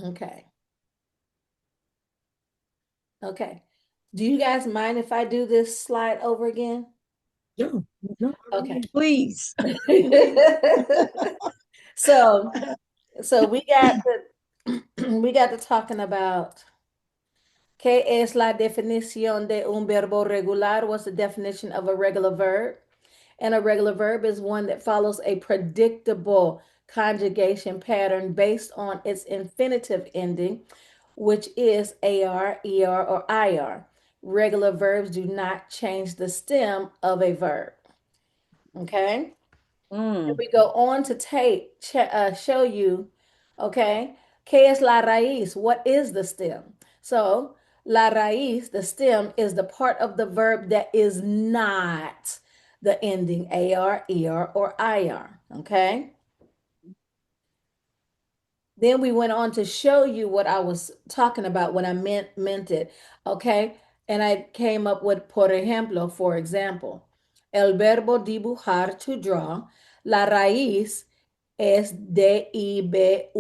Okay. Okay. Do you guys mind if I do this slide over again? No, no, Okay. please. So, so we got we got to talking about ¿qué es la definición de un verbo regular? What's the definition of a regular verb? And a regular verb is one that follows a predictable conjugation pattern based on its infinitive ending, which is AR, ER, or IR. Regular verbs do not change the stem of a verb. Okay? And Mm. we go on to show you, okay, ¿qué es la raíz? What is the stem? So, la raíz, the stem, is the part of the verb that is not the ending AR, ER, or IR, okay? Then we went on to show you what I was talking about when I meant it, okay? And I came up with, por ejemplo, for example, el verbo dibujar, to draw, la raíz es D-I-B-U-J,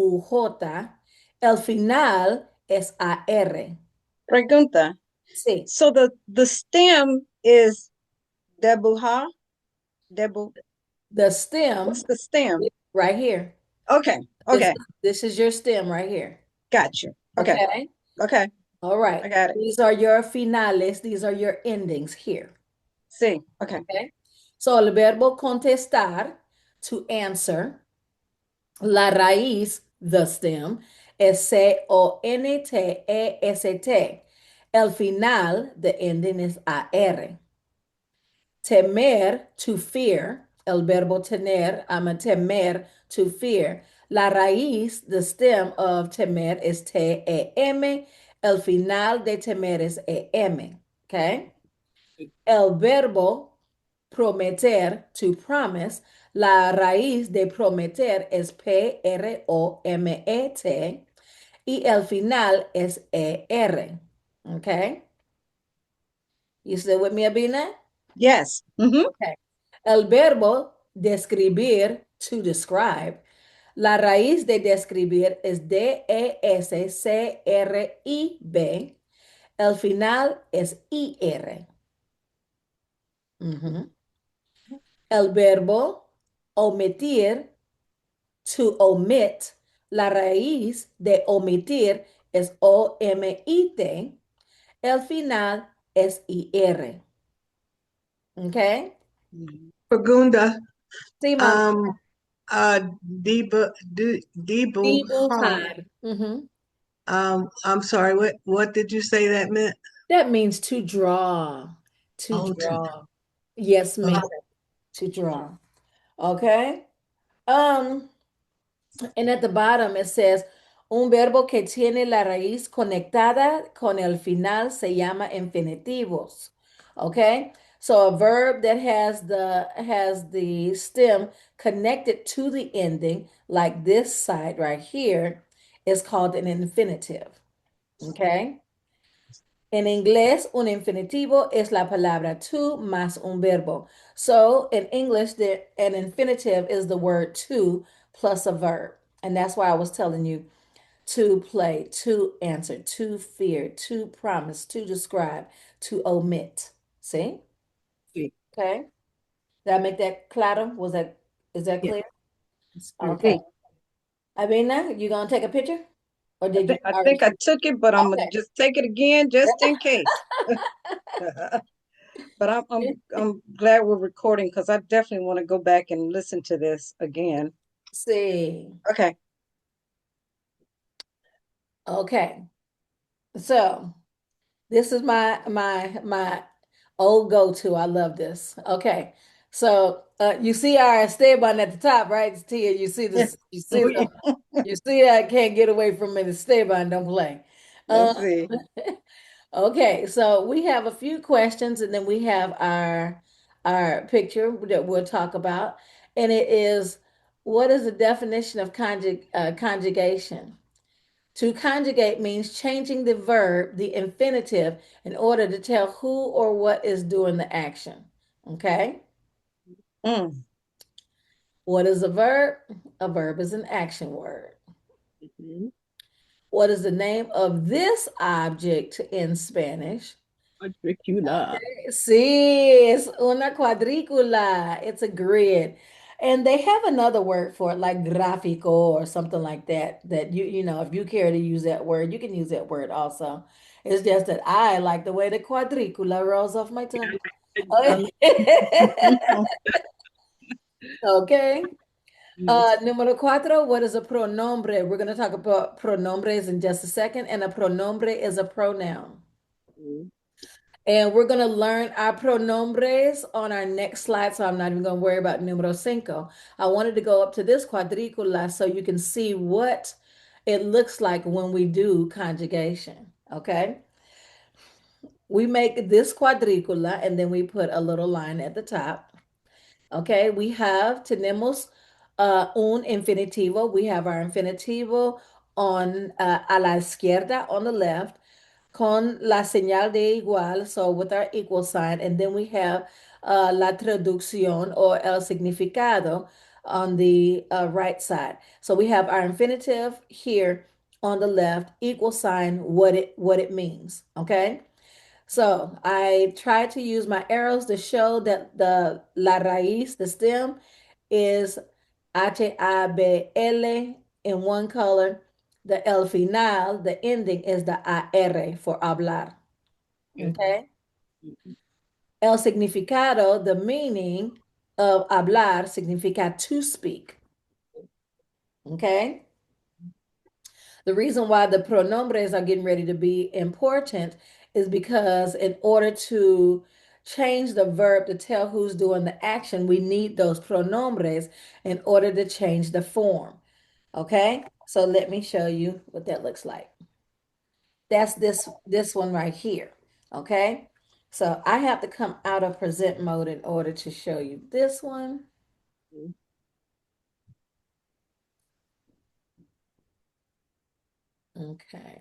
el final es A-R. Pregunta. Sí, So the stem is debuha. Debu. the stem What's the stem? right here. Okay. This, Okay. this is your stem right here, Got you. Okay. okay? Okay. All right. I got it. These are your finales. These are your endings here. See. Okay. Okay. So el verbo contestar, to answer, la raíz, the stem, es C-O-N-T-E-S-T. El final, the ending is A-R. Temer, to fear, el verbo tener, I'm a temer, to fear. La raíz, the stem of temer is T-E-M. El final de temer is E-M. Okay. El verbo prometer, to promise, la raíz de prometer es P-R-O-M-E-T y el final es E-R. Okay. You still with me, Abina? Yes. Mm-hmm. Okay. El verbo describir, to describe, la raíz de describir es D-E-S-C-R-I-B. El final es I-R. Ujú. El verbo omitir, to omit, la raíz de omitir es O-M-I-T. El final es I-R. ¿Ok? Pagunda. Sí, mamá. Um. Debuha. Dibujar. Ujú. I'm sorry. What did you say that meant? That means to draw. To Oh, to. draw. Yes, ma'am. Oh, To draw. Okay. Um, and at the bottom it says, un verbo que tiene la raíz conectada con el final se llama infinitivos. Okay? So a verb that has the stem connected to the ending, like this side right here, is called an infinitive. Okay? En inglés, un infinitivo es la palabra to más un verbo. So in English, an infinitive is the word to plus a verb. And that's why I was telling you to play, to answer, to fear, to promise, to describe, to omit. See? sí. Okay. Did I make that claro? Is that Yes. clear? Okay. Sí. Avina, you gonna take a picture? Or did you I already? think I took it, but I'm gonna Okay. just take it again just in case. But I'm glad we're recording because I definitely want to go back and listen to this again. See. Okay. Okay. So this is my old go-to. I love this. Okay. So you see our stay button at the top, right, Tia? You see this, you see I can't get away from it. The stay button, don't play. Uh, Let's see. okay, so we have a few questions and then we have our picture that we'll talk about. And it is, what is the definition of conjugation? To conjugate means changing the verb, the infinitive, in order to tell who or what is doing the action. Okay? Mm. What is a verb? A verb is an action word. Mhm. What is the name of this object in Spanish? Matricula. Sí, es una cuadrícula. It's a grid. And they have another word for it, like gráfico or something like that, that if you care to use that word, you can use that word also. It's just that I like the way the cuadrícula rolls off my tongue. Um, Okay. yes. Número cuatro, what is a pronombre? We're going to talk about pronombres in just a second, and a pronombre is a pronoun. And we're going to learn our pronombres on our next slide, so I'm not even going to worry about numero cinco. I wanted to go up to this quadricula so you can see what it looks like when we do conjugation, okay? We make this quadricula, and then we put a little line at the top. Okay, we have, tenemos un infinitivo. We have our infinitivo on a la izquierda, on the left, con la señal de igual, so with our equal sign. And then we have la traducción or el significado on the right side. So we have our infinitive here on the left, equal sign, what it means. Okay. So I tried to use my arrows to show that the la raíz, the stem, is HABL in one color. The el final, the ending, is the AR for hablar. Okay. Okay. El significado, the meaning of hablar, significa to speak. Okay. The reason why the pronombres are getting ready to be important is because in order to change the verb to tell who's doing the action, we need those pronombres in order to change the form. Okay? So let me show you what that looks like. That's this one right here. Okay? So I have to come out of present mode in order to show you this one. Okay.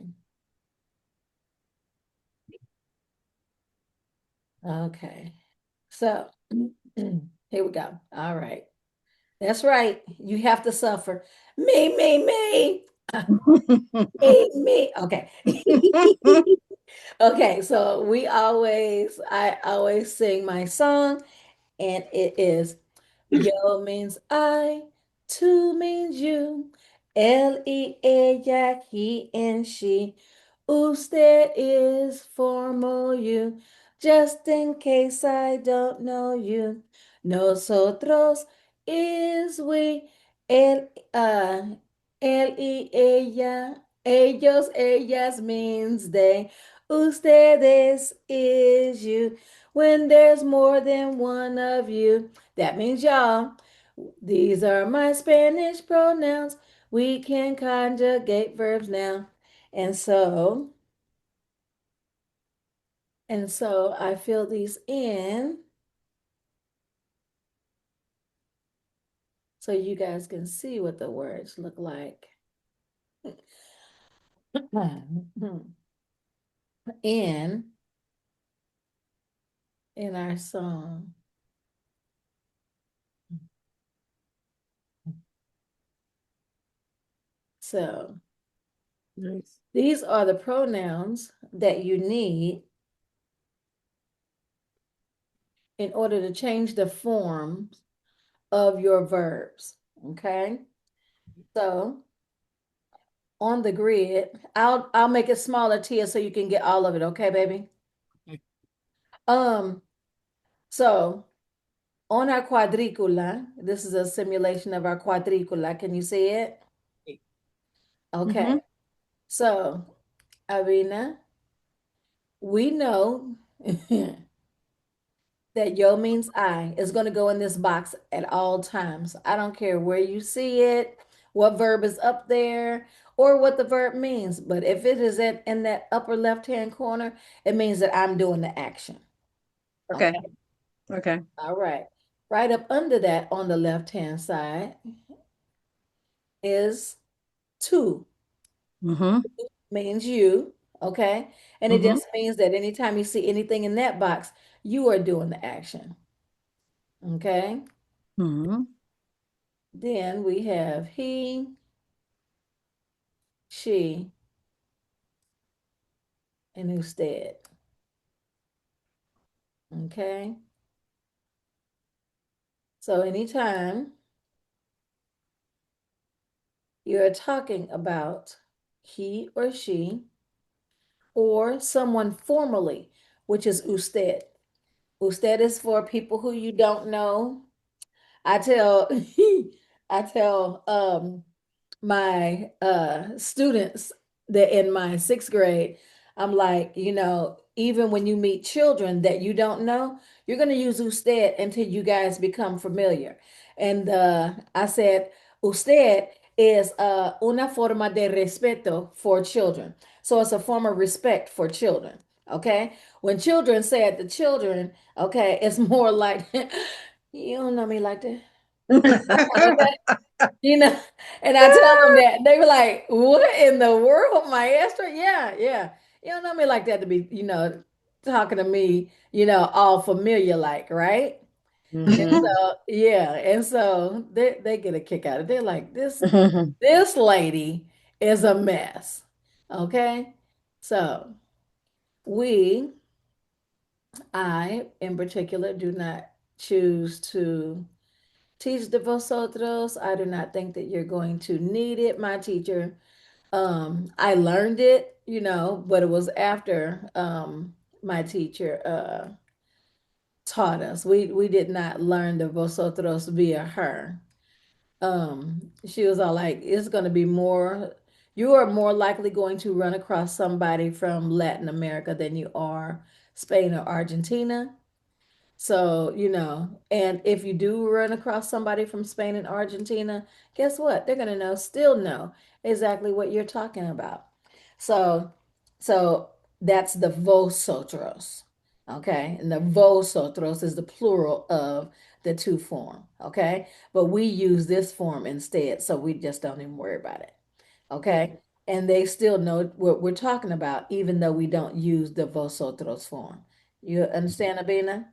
Okay. So here we go. All right. That's right. You have to suffer. Me. Me. Okay. Okay, so I always sing my song, and it is yo means I, tú means you, él y ella, he and she, usted is formal you, just in case I don't know you. Nosotros is we, él, él y ella, ellos, ellas means they, ustedes is you. When there's more than one of you, that means y'all. These are my Spanish pronouns. We can conjugate verbs now. And so, and so I fill these in so you guys can see what the words look like in in our song. So Nice. these are the pronouns that you need in order to change the forms of your verbs. Okay. So on the grid, I'll make it smaller, Tia, so you can get all of it. Okay, baby. Okay. Um, so on our quadricula, this is a simulation of our quadricula. Can you see it? Okay. Hmm. So, Avina, we know that yo means I is going to go in this box at all times. I don't care where you see it, what verb is up there, or what the verb means. But if it is in that upper left-hand corner, it means that I'm doing the action. Okay. Okay. Okay. All right. Right up under that on the left-hand side is to, Hmm. means you. Okay. And it Hmm. just means that anytime you see anything in that box, you are doing the action. Okay. Hmm. Then we have he, she. and usted. Okay. So anytime you're talking about he or she or someone formally, which is usted. Usted is for people who you don't know. I tell I tell my students that in my sixth grade, I'm like, even when you meet children that you don't know, you're going to use usted until you guys become familiar. And I said, usted is una forma de respeto for children. So it's a form of respect for children. Okay. When children say it to children, okay, it's more like, you don't know me like that. Okay. You know, and I tell them that they were like, "What in the world, maestro?" Yeah, yeah. You don't know me like that to be, talking to me, all familiar like, right? And Hmm. so, yeah, and so they get a kick out of it. They're like, this lady is a mess. Okay? So, we, I in particular, do not choose to teach the vosotros. I do not think that you're going to need it. My teacher, I learned it, but it was after my teacher taught us. We did not learn the vosotros via her. She was all like, it's going to be more, you are more likely going to run across somebody from Latin America than you are Spain or Argentina. So, and if you do run across somebody from Spain and Argentina, guess what? They're going to still know exactly what you're talking about. So, so that's the vosotros. Okay. And the vosotros is the plural of the two form. Okay. But we use this form instead. So we just don't even worry about it. Okay. And they still know what we're talking about, even though we don't use the vosotros form. You understand, Abina?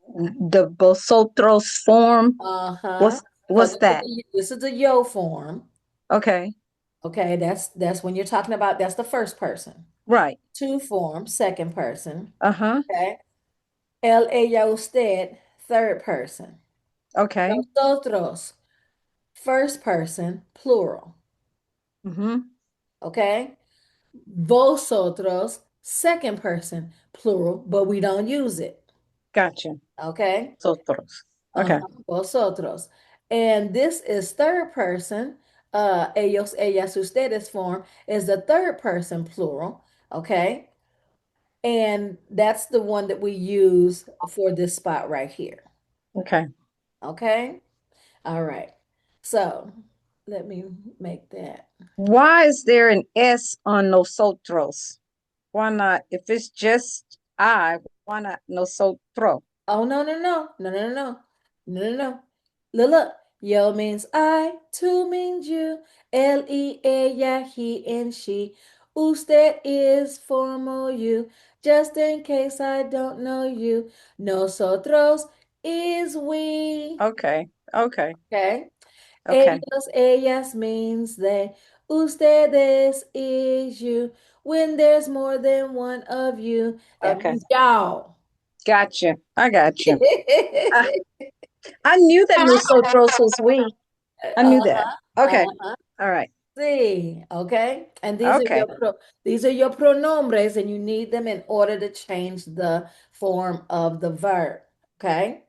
The vosotros form. Uh-huh. Because What's that? this is the yo form. Okay. Okay, that's when you're talking about that's the first person. Right. To form, second person. Uh-huh. Okay. El, ella, usted, third person. Okay. Nosotros, first person, plural. Mm-hmm. Okay. Vosotros, second person, plural, but we don't use it. Gotcha. Okay. Vosotros. Okay. Uh-huh. Vosotros. And this is third person. Ellos, ellas, ustedes form is the third person plural. Okay. And that's the one that we use for this spot right here. Okay. Okay. All right. So let me make that. Why is there an S on nosotros? Why not? If it's just I, why not nosotros? Oh, no, no, no, no, no, no, no, no, no. Look, look. Yo means I, two means you, él y ella, he and she. Usted is formal you, just in case I don't know you. Nosotros is we. Okay. Okay. Okay. Okay. Ellos, ellas means they. Ustedes is you. When there's more than one of you, that Okay. means y'all. Gotcha. I got you. I knew that nosotros was we. I knew that. Uh-huh. Okay. Uh-huh. All right. Sí, okay. And Okay. these are your pronombres, and you need them in order to change the form of the verb. Okay.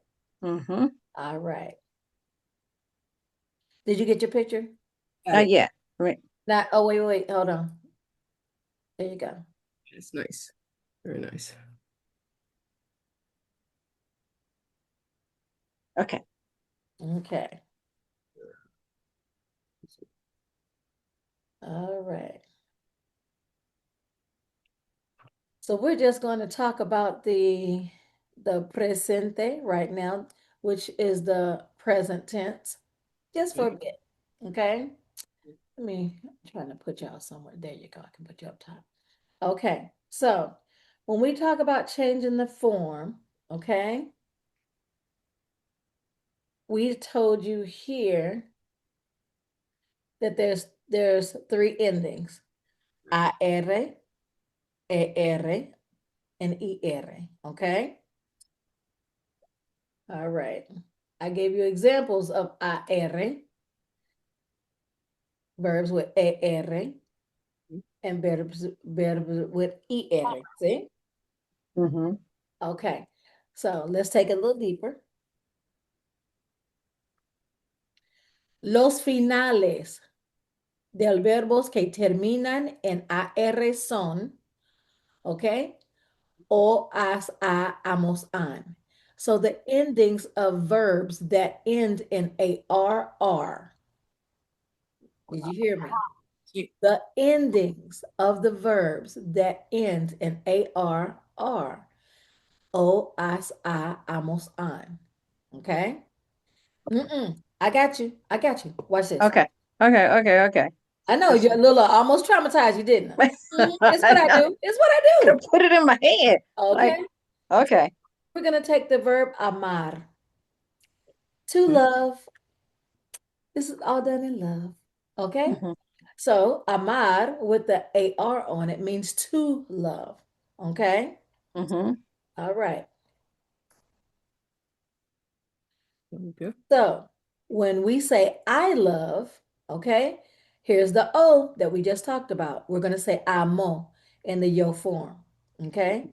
Mm-hmm. All right. Did you get your picture? Got Not it. yet. Right. Not. Oh, wait, wait, hold on. There you go. It's nice. Very nice. Okay. Okay. All right. So we're just going to talk about the presente right now, which is the present tense, just for a bit. Okay. I'm trying to put y'all somewhere. There you go. I can put you up top. Okay. So when we talk about changing the form, okay, we told you here that there's three endings. AR, ER, and ER. Okay? All right. I gave you examples of AR, verbs with ER, and verbs with ER. See? Mhm. Okay. So let's take it a little deeper. Los finales del verbos que terminan en AR son, okay? O, as, a, amos, an. So the endings of verbs that end in AR are. Did you hear me? Sí. The endings of the verbs that end in AR are O, as, a, amos, an. Okay? I got you. I got you. Watch this. Okay. Okay. Okay. Okay. I know Let's you're a see. little almost traumatized, you didn't. It's what I I know. do. It's what I Could do. put it in my head. Like, Okay. okay. We're going to take the verb amar, to Mm-hmm. love. This is all done in love. Okay. Mm-hmm. So amar with the AR on it means to love. Okay. Mm-hmm. All right. Okay. So when we say I love, okay, here's the O that we just talked about. We're going to say amo in the yo form. Okay.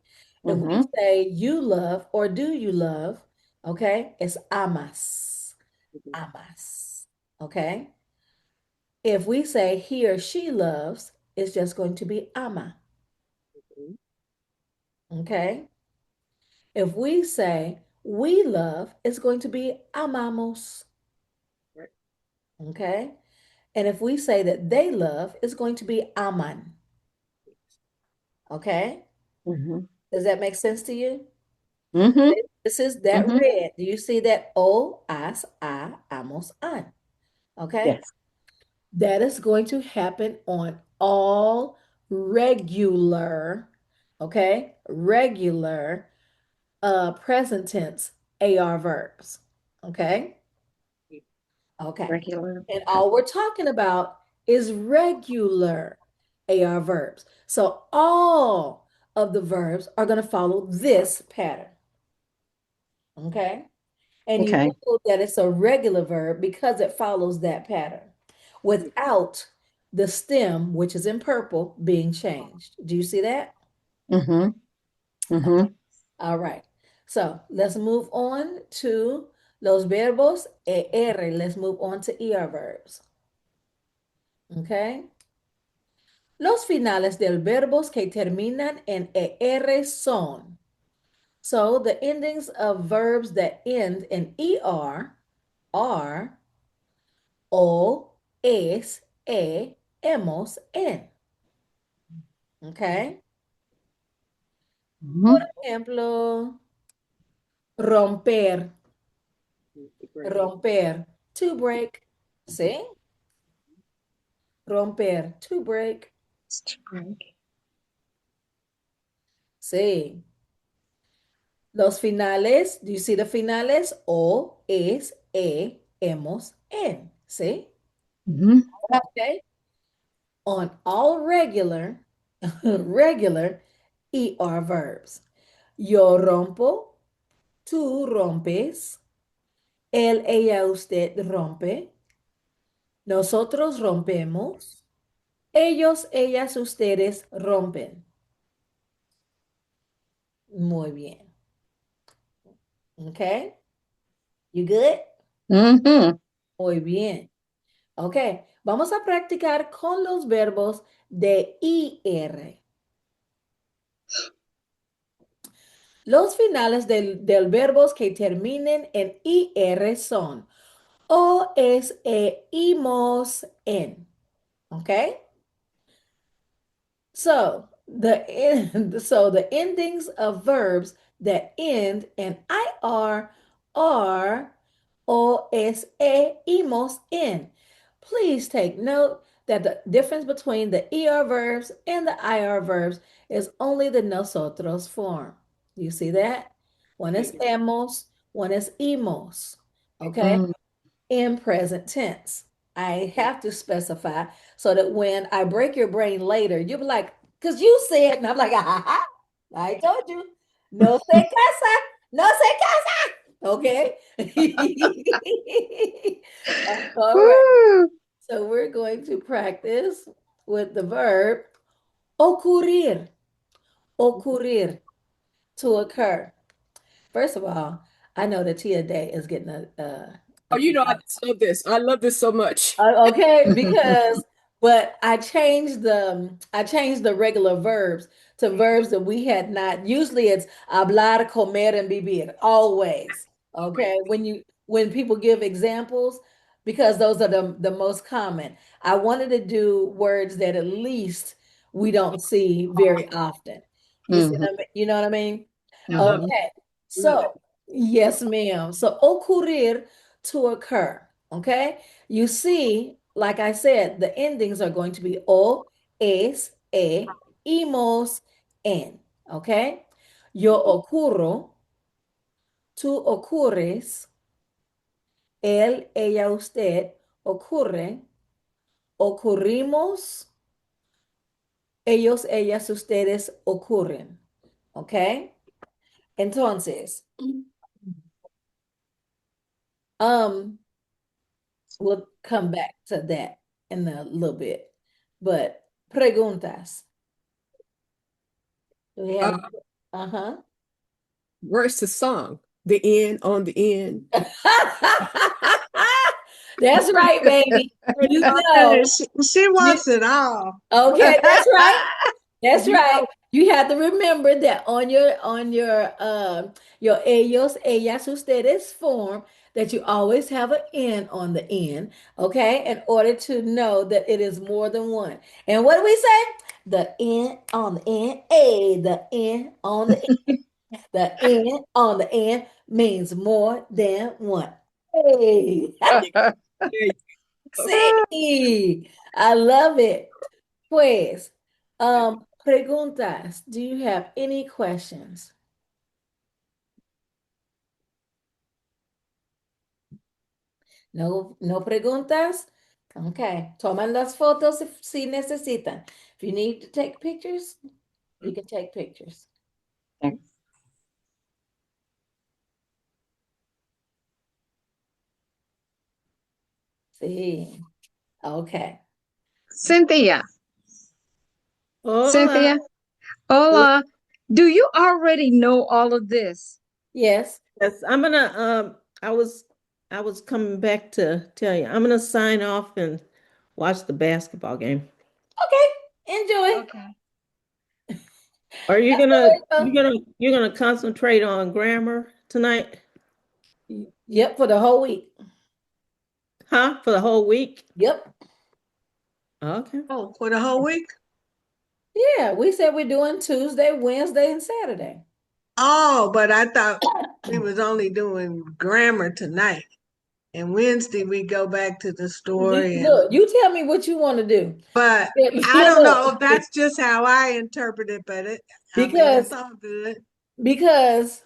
If we Mm-hmm. say you love or do you love, okay, it's amas. Amas. Okay. If we say he or she loves, it's just going to be ama. Okay. If we say we love, it's going to be amamos. Right. Okay. And if we say that they love, it's going to be aman. Okay. Mm-hmm. Does that make sense to you? Mm-hmm. This is that Mm-hmm. red. Do you see that? O, as, a, amos, an. Okay. Yes. That is going to happen on all regular, okay, regular present tense AR verbs. Okay. Okay. Regular. And Okay. all we're talking about is regular AR verbs. So all of the verbs are going to follow this pattern. Okay. And you Okay. know that it's a regular verb because it follows that pattern without the stem, which is in purple, being changed. Do you see that? Mm-hmm. Mm-hmm. All right. So let's move on to los verbos ER. Let's move on to ER verbs. Okay. Los finales del verbos que terminan en ER son. So the endings of verbs that end in ER are o, es, hemos, en. Okay. Por Mm-hmm. ejemplo, romper, Great. romper, to break. ¿Sí? Romper, to break. Sí. Los finales, do you see the finales? O, es, hemos, en. ¿Sí? Mm-hmm. Okay. On all regular, regular ER verbs. Yo rompo, tú rompes, él, ella, usted rompe, nosotros rompemos, ellos, ellas, ustedes rompen. Muy bien. Okay. You good? Mm-hmm. Muy bien. Ok, vamos a practicar con los verbos de IR. Los finales del verbos que terminen en IR son o, es, imos, en. Ok? So the endings of verbs that end in IR are o, es, imos, in. Please take note that the difference between the ER verbs and the IR verbs is only the nosotros form. You see that? One is hemos, one is imos. Okay? In present tense. I have to specify so that when I break your brain later, you'll be like, because you said, and I'm like, ah, I told you. No se casa. No se casa. Okay. All right. Woo. So we're going to practice with the verb ocurrir. Ocurrir, to occur. First of all, I know that Tia Day is getting a Oh, you kick know, I out. love this. I love this so much. Okay, because but I changed the regular verbs to verbs that we had not. Usually it's hablar, comer, and vivir. Always. Right. Okay. When people give examples, because those are the most common. I wanted to do words that at least we don't see very often. You see Mhm, what I mean? You know what I mean? Love mhm. it. Okay. Love it. So, yes, ma'am. So ocurrir, to occur. Okay. You see, like I said, the endings are going to be o, es, imos, en. Okay. Yo ocurro, tú ocurres, él, ella, usted ocurre, ocurrimos, ellos, ellas, ustedes ocurren. Okay. Entonces, um, we'll come back to that in a little bit. But preguntas. Do we Uh, have? Uh-huh. where's the song? The end on the end. That's right, baby. You Okay, know, she you wants it all. okay, that's right. That's You right. know, You have to remember that on your ellos, ellas, ustedes form that you always have an N on the end, okay, in order to know that it is more than one. And what do we say? The N on the end, the N on the N on the end means more than one. Hey, there you go. sí, I love it. Pues, preguntas. Do you have any questions? No, no preguntas. Okay. Toman las fotos si necesitan. If you need to take pictures, you can take pictures. Sí. Okay. Cynthia, Hola. Cynthia, hola. Do you already know all of this? Yes. Yes, I'm gonna I was coming back to tell you. I'm gonna sign off and watch the basketball game. Okay. Enjoy. Okay. Are you gonna Enjoy. you're gonna concentrate on grammar tonight? Yep, for the whole week. Huh? For the whole week? Yep. Okay. Oh, for the whole week? Yeah, we said we're doing Tuesday, Wednesday, and Saturday. Oh, but I thought we was only doing grammar tonight. And Wednesday we go back to the story and Look, you tell me what you want to do. but I don't Look, know if that's just how I interpret it, but I mean it's because all good. because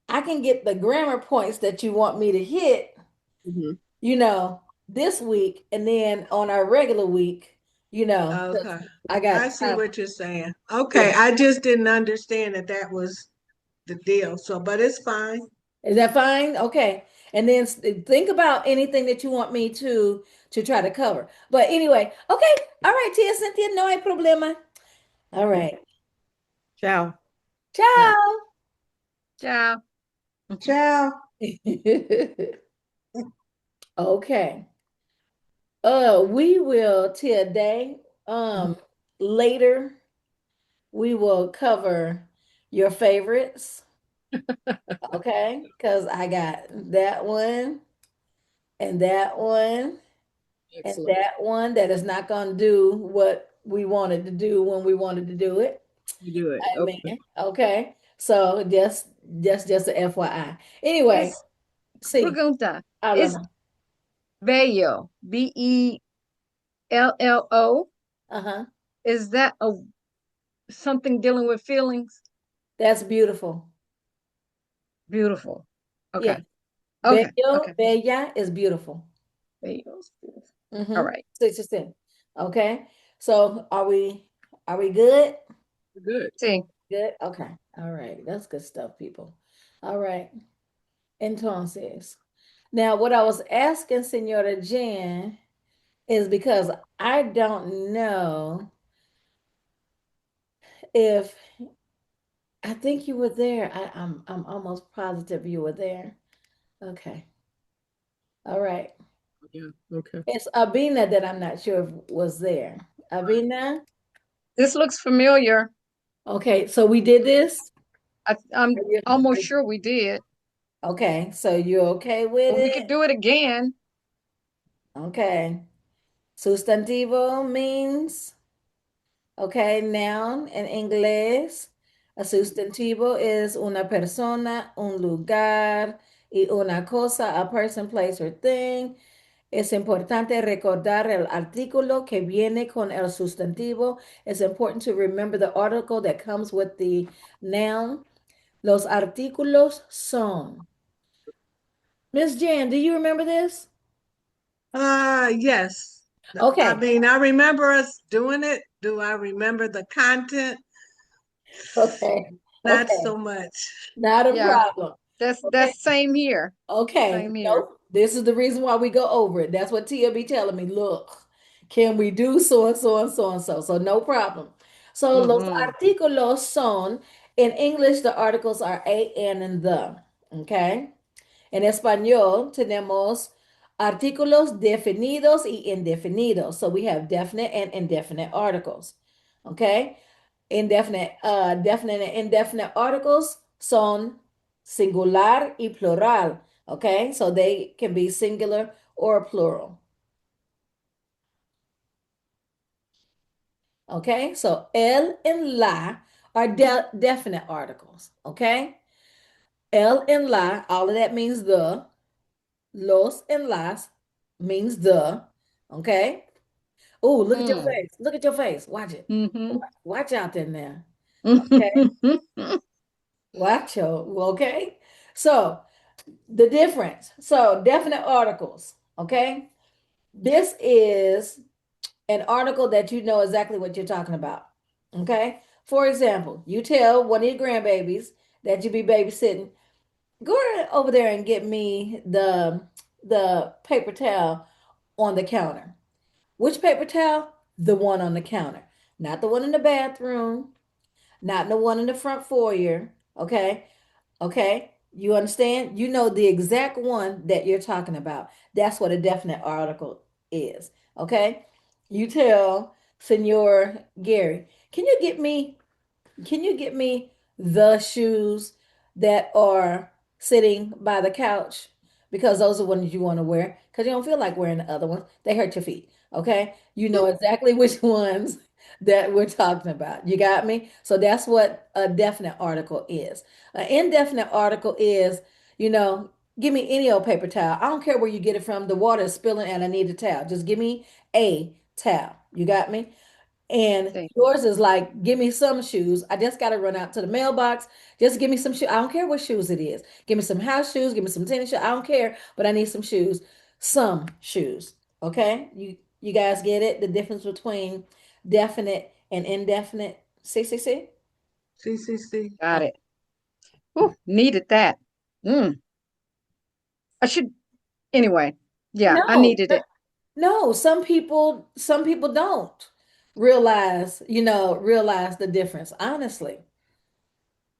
I can get the grammar points that you want me to hit, Mhm. this week, and then on our regular week, 'cause Okay. I I got see time. what you're saying. Yeah. Okay, I just didn't understand that that was the deal. So, but it's fine. Is that fine? Okay. And then think about anything that you want me to try to cover. But anyway, okay. All right, Tia Cynthia, no hay problema. All right. Ciao. Yeah. Ciao. Ciao. Ciao. Okay. We will today, Mhm. later, we will cover your favorites, okay? Because I got that one and that one and Excellent. that one that is not going to do what we wanted to do when we wanted to do it. You do it. I Okay. mean, okay. So just a FYI. Anyway, Is see, pregunta. Is háblame. bello, Bello, Uh-huh. is that a something dealing with feelings? That's beautiful. Beautiful. Yeah. Okay. Okay. Bello, Okay. bella is beautiful. Bello is beautiful. All Mm-hmm. right. 6%. Okay. So are we good? Good. Sí. Good? Okay. All right. That's good stuff, people. All right. Entonces. Now, what I was asking Senora Jen is because I don't know if I think you were there. I'm almost positive you were there. Okay. All right. Yeah. Okay. It's Abina that I'm not sure if was there. Abina? This looks familiar. Okay, so we did this? I'm Are you, almost sure we did, okay, so you're okay with but we it? could do it again. Okay. Sustantivo means, okay, noun in inglés. A sustantivo is una persona, un lugar y una cosa, a person, place, or thing. Es importante recordar el artículo que viene con el sustantivo. It's important to remember the article that comes with the noun. Los artículos son. Miss Jan, do you remember this? Yes. I Okay. mean, I remember us doing it. Do I remember the content? Okay. Not Okay. so much. Not a Yeah, problem. Okay. that's same here. Okay. Same here. No, this is the reason why we go over it. That's what Tia be telling me. Look, can we do so and so and so and so? So no problem. So los Mm-hmm. artículos son, in English, the articles are a, an, and the. Okay. En español tenemos artículos definidos y indefinidos. So we have definite and indefinite articles. Okay. Definite and indefinite articles son singular y plural. Okay. So they can be singular or plural. Okay. So el and la are definite articles. Okay. El and la, all of that means the. Los and las means the. Okay. Oh, look at your Mm. face. Look at your face. Watch it. Mm-hmm. Watch out there now. Okay. Watch out. Okay. So the difference. So definite articles. Okay. This is an article that you know exactly what you're talking about. Okay. For example, you tell one of your grandbabies that you be babysitting, go over there and get me the paper towel on the counter. Which paper towel? The one on the counter, not the one in the bathroom, not the one in the front foyer. Okay. Okay. You understand? You know the exact one that you're talking about. That's what a definite article is. Okay. You tell Senor Gary, can you get me the shoes that are sitting by the couch? Because those are ones you want to wear because you don't feel like wearing the other ones. They hurt your feet. Okay. You know exactly which ones that we're talking about. You got me? So that's what a definite article is. An indefinite article is, you know, give me any old paper towel. I don't care where you get it from. The water is spilling and I need a towel. Just give me a towel. You got me? And Sí. yours is like, give me some shoes. I just got to run out to the mailbox. Just give me some shoes. I don't care what shoes it is. Give me some house shoes. Give me some tennis shoes. I don't care, but I need some shoes. Some shoes. Okay? You guys get it? The difference between definite and indefinite. See, see, see? CCC. Got it. Ooh, needed that. Mm. I should anyway. Yeah, I No, needed it. no, some people don't realize the difference, honestly.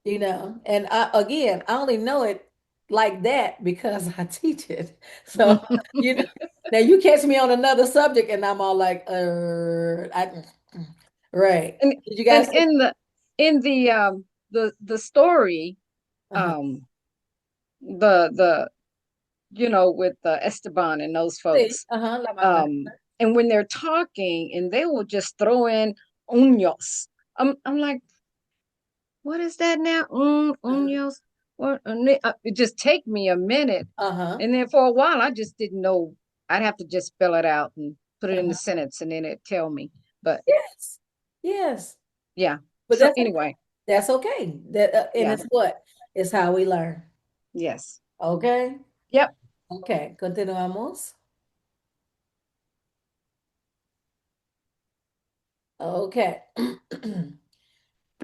And again, I only know it like that because I teach it. So, you know, now you catch me on another subject and I'm all like, right. and Did you and guys see? the story, Uh-huh. um the with Esteban and those See? folks, Uh-huh. La mamá. and when they're talking and they will just throw in uños. I'm like, what is that now? Uh-huh. Uños. What? It just take me a minute, Uh-huh. and then for a while I just didn't know. I'd have to just spell it out and put it in the Uh-huh. sentence, and then it tell me. But Yes. Yes. yeah. But So that's okay. anyway, That's okay. And yeah. it's what? It's how we learn. Yes. Okay? Yep. Okay. Continuamos. Okay.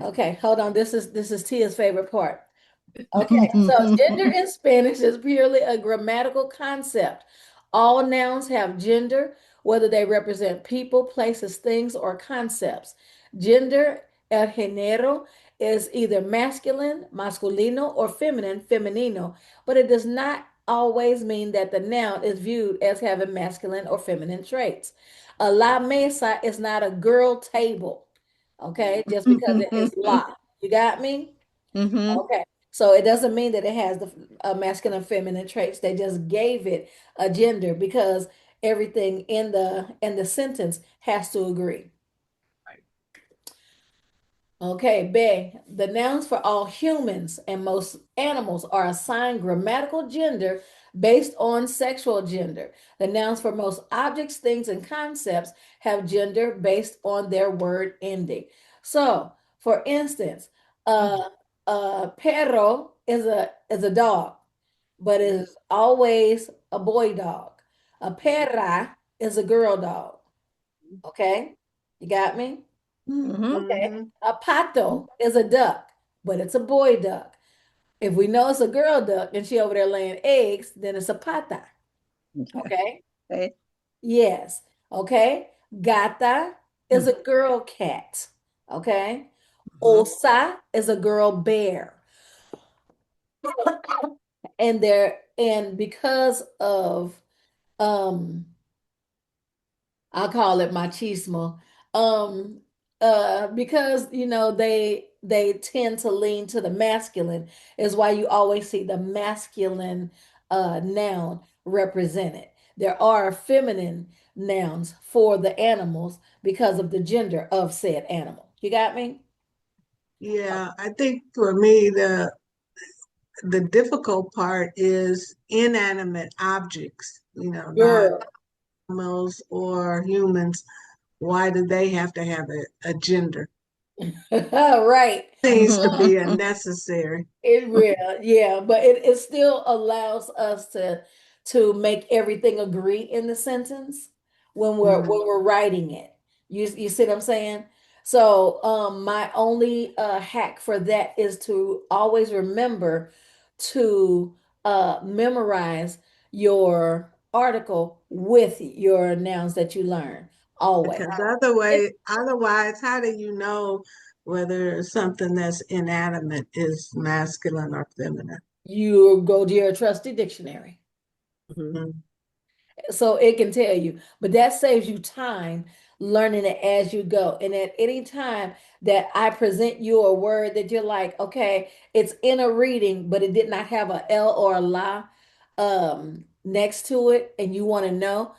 Okay, hold on. This is Tia's favorite part. Okay, so gender in Spanish is purely a grammatical concept. All nouns have gender, whether they represent people, places, things, or concepts. Gender, el género, is either masculine, masculino, or feminine, femenino, but it does not always mean that the noun is viewed as having masculine or feminine traits. A la mesa is not a girl table, okay, just because it is la. You got me? Mm-hmm. Okay. So it doesn't mean that it has the masculine and feminine traits. They just gave it a gender because everything in the sentence has to agree. Okay, B. The nouns for all humans and most animals are assigned grammatical gender based on sexual gender. The nouns for most objects, things, and concepts have gender based on their word ending. So, for instance, perro is a dog, but is always a boy dog. A perra is a girl dog. Okay, you got me? Mm-hmm. Okay. Mm-hmm. A pato is a duck, but it's a boy duck. If we know it's a girl duck and she over there laying eggs, then it's a pata. Okay. Okay. Yes. Okay. Gata is Mm. a girl cat. Okay. Mhm. Osa is a girl bear. And because of um I call it machismo. Um, because they tend to lean to the masculine is why you always see the masculine noun represented. There are feminine nouns for the animals because of the gender of said animal. You got me? Yeah, I think for me the difficult part is inanimate objects, not Girl. animals or humans. Why do they have to have a gender? Right. Seems to be unnecessary. It will, yeah, but it still allows us to make everything agree in the sentence when we're writing it. You see what I'm saying? So my only hack for that is to always remember to memorize your article with your nouns that you learn. Always. Because otherwise, how do you know whether something that's inanimate is masculine or feminine? You go to your trusty dictionary. Mhm. Mm. So it can tell you, but that saves you time learning it as you go. And at any time that I present you a word that you're like, okay, it's in a reading, but it did not have a L or a la next to it, and you want to know,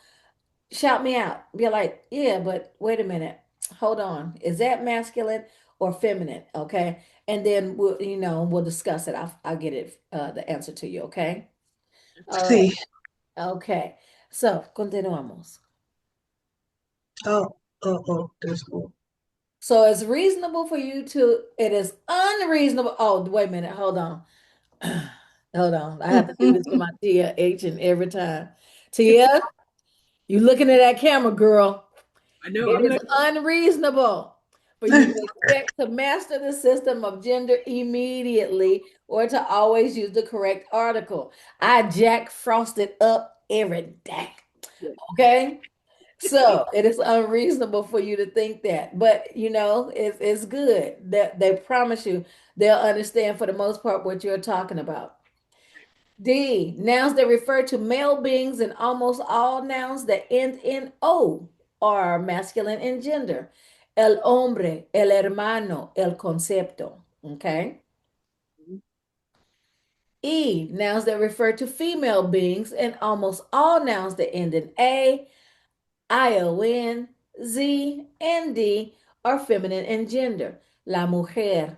shout me out. Be like, yeah, but wait a minute, hold on, is that masculine or feminine? Okay, and then we'll discuss it. I'll get it the answer to you. Okay, all right. See, Okay, so continuamos. oh, there's more. So it's reasonable for you to, it is unreasonable. Oh, wait a minute. Hold on. Hold on. I have to do this for my Tia H and every time. Tia, you looking at that camera, girl. I know. It I'm is like, unreasonable for you to expect to master the system of gender immediately or to always use the correct article. I Jack Frosted up every day. yeah. Okay? So it is unreasonable for you to think that, but it's good that they promise you they'll understand for the most part what you're talking about. D, nouns that refer to male beings and almost all nouns that end in O are masculine in gender. El hombre, el hermano, el concepto. Okay. E, nouns that refer to female beings and almost all nouns that end in A, ION, Z, and D are feminine in gender. La mujer,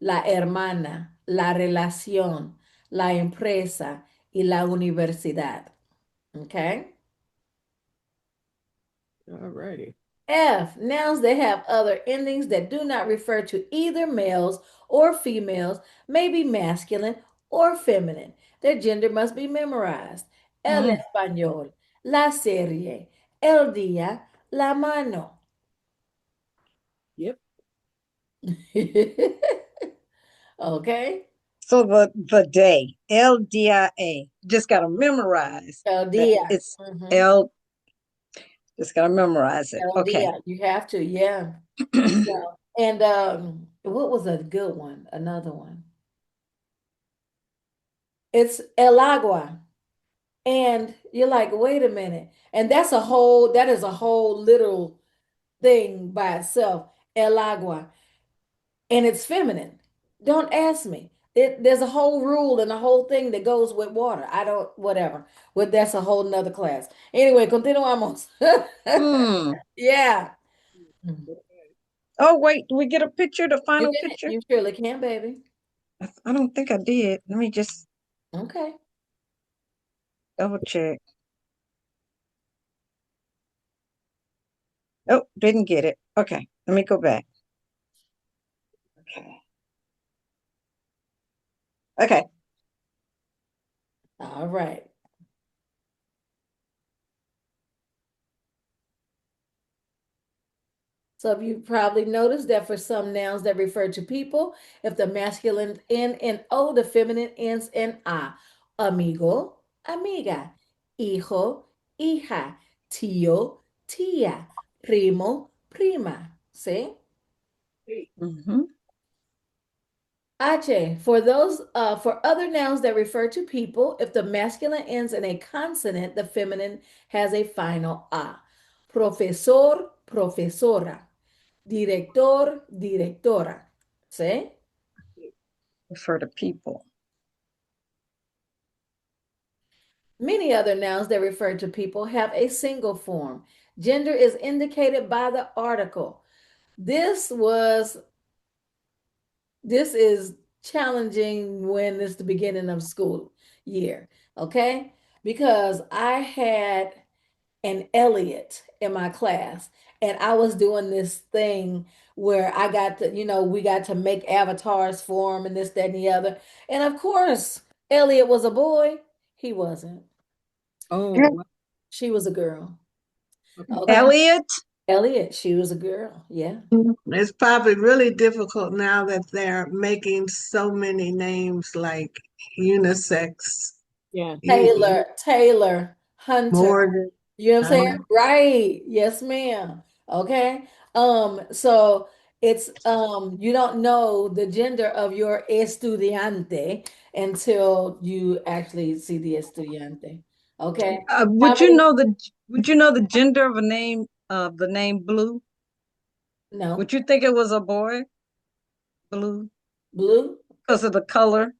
la hermana, la relación, la empresa, y la universidad. Okay. All righty. F, nouns that have other endings that do not refer to either males or females may be masculine or feminine. Their gender must be memorized. El Mm. español, la serie, el día, la mano. Yep. Okay. So the day, LDIA, just gotta memorize El that dia. it's Mhm. L. Just gotta memorize it. El Okay. dia. You have to, yeah. Yeah. And what was a good one? Another one. It's el agua. And you're like, wait a minute. And that is a whole literal thing by itself. El agua. And it's feminine. Don't ask me. There's a whole rule and a whole thing that goes with water. I don't, whatever. Well, that's a whole nother class. Anyway, continuamos. Hmm. Yeah. Oh, wait, do we get a picture, the You final can, picture? you surely can, baby. I don't think I did. Let me just Okay. double check. Oh, didn't get it. Okay, let me go back. Okay. Okay. All right. So you probably noticed that for some nouns that refer to people, if the masculine end in O, the feminine ends in A. Amigo, amiga. Hijo, hija. Tío, tía. Primo, prima. See? Mm-hmm. H, for other nouns that refer to people, if the masculine ends in a consonant, the feminine has a final A. Profesor, profesora. Director, directora. ¿Sí? For the people. Many other nouns that refer to people have a single form. Gender is indicated by the article. This is challenging when it's the beginning of school year, okay? Because I had an Elliot in my class, and I was doing this thing where I got to, we got to make avatars for him and this, that, and the other. And of course, Elliot was a boy. He wasn't. Oh, wow. She was a girl. Okay. Okay. Elliot? Elliot, she was a girl. Yeah. It's probably really difficult now that they're making so many names like unisex, Yeah. Taylor, Hunter. Morgan. You know what I'm I saying? know. Right. Yes, ma'am. Okay. So it's you don't know the gender of your estudiante until you actually see the estudiante. Okay. How Would you many? know the gender of a name of the name Blue? No. Would you think it was a boy? Blue? Blue? Because of the color?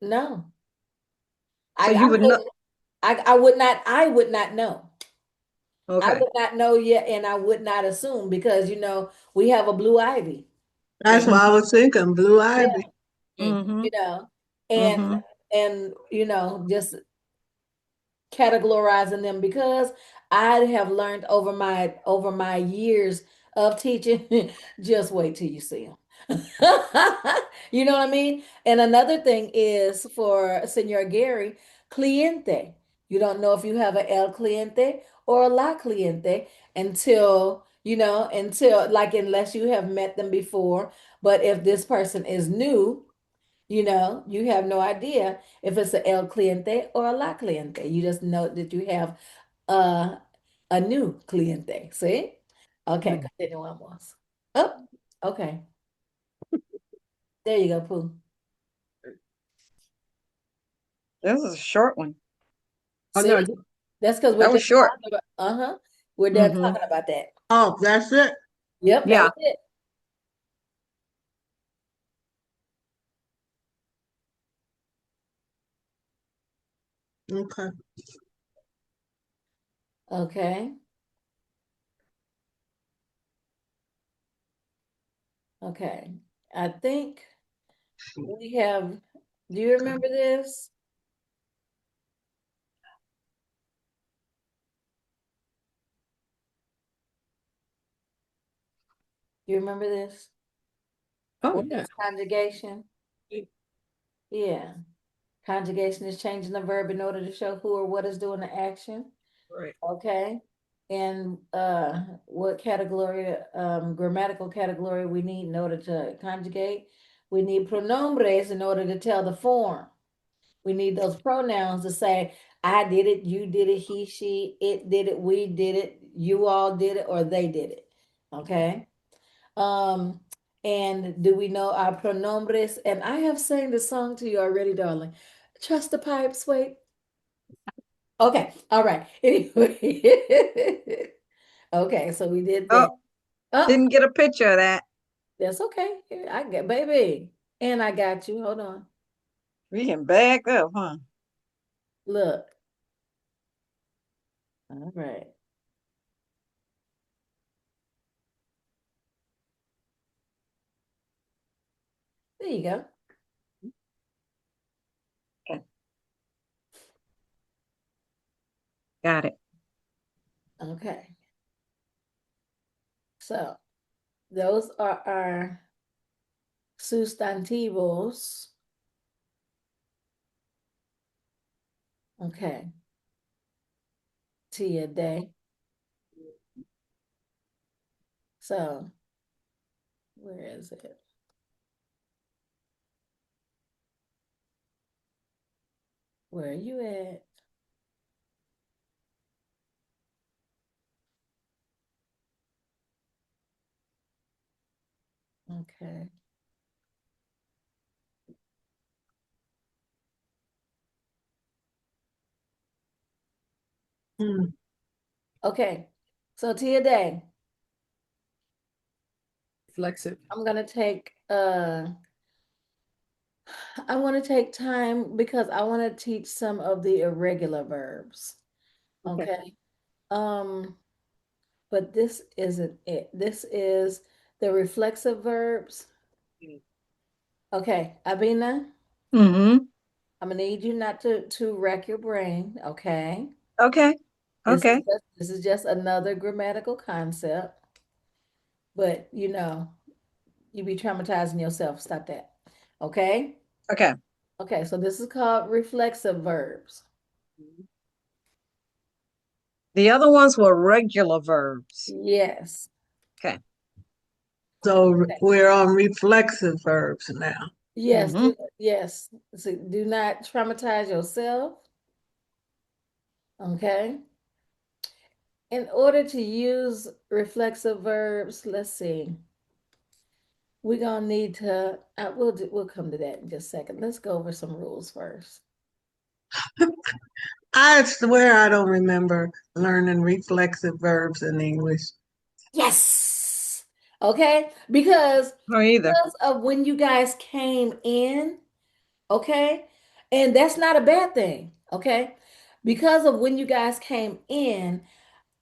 No. So I I you would know. wouldn't- I would not know. I Okay. would not know yet, and I would not assume because we have a blue ivy. That's what I was thinking, Blue Ivy. Mm-hmm. you know, and Mm-hmm. just categorizing them because I have learned over my years of teaching. Just wait till you see them. You know what I mean? And another thing is for Senor Gary, cliente. You don't know if you have a el cliente or a la cliente until like unless you have met them before. But if this person is new, you have no idea if it's a el cliente or a la cliente. You just know that you have uh, a new cliente. See? Okay, Mm. continuamos. Oh, okay. There you go, Pooh. This is a short one. Oh, See? no. That's because we're That was done short. talking about, we're done Mm-hmm. talking about that. Oh, that's it. Yep, that Yeah. was it. Okay. Okay. Okay. I think we have, do you remember this? Do you remember this? Oh, What yeah. is conjugation? Yeah. Conjugation is changing the verb in order to show who or what is doing the action. Right. Okay. and what category, grammatical category we need in order to conjugate. We need pronombres in order to tell the form. We need those pronouns to say, I did it, you did it, he, she, it did it, we did it, you all did it, or they did it. Okay. Um, and do we know our pronombres? And I have sang the song to you already, darling. Trust the pipes, wait. Okay, all right. Anyway. Okay, so we did that. Oh, Oh, didn't get a picture of that. that's okay. Here, I get baby. And I got you. Hold on. We can back up, huh? Look. All right. There you go. Okay. Got it. Okay. So those are our sustantivos. Okay. Tia day. So where is it? Where are you at? Okay. Hmm. Okay. So Tia day. Reflexive. I'm gonna take I want to take time because I want to teach some of the irregular verbs. Okay. Okay. Um, but this isn't it. This is the reflexive verbs. Okay, Abina, Mm-hmm. I'm gonna need you not to wreck your brain. Okay. Okay. Okay. This is just another grammatical concept, but you be traumatizing yourself. Stop that. Okay. Okay. Okay, so this is called reflexive verbs. The other ones were regular verbs. Yes. Okay. So we're on reflexive verbs now. Yes, Mm-hmm. yes. So do not traumatize yourself. Okay. In order to use reflexive verbs, let's see. We're gonna need to. We'll come to that in just a second. Let's go over some rules first. I swear I don't remember learning reflexive verbs in English. Yes. Okay. Because No, either. because of when you guys came in. Okay. And that's not a bad thing. Okay. Because of when you guys came in,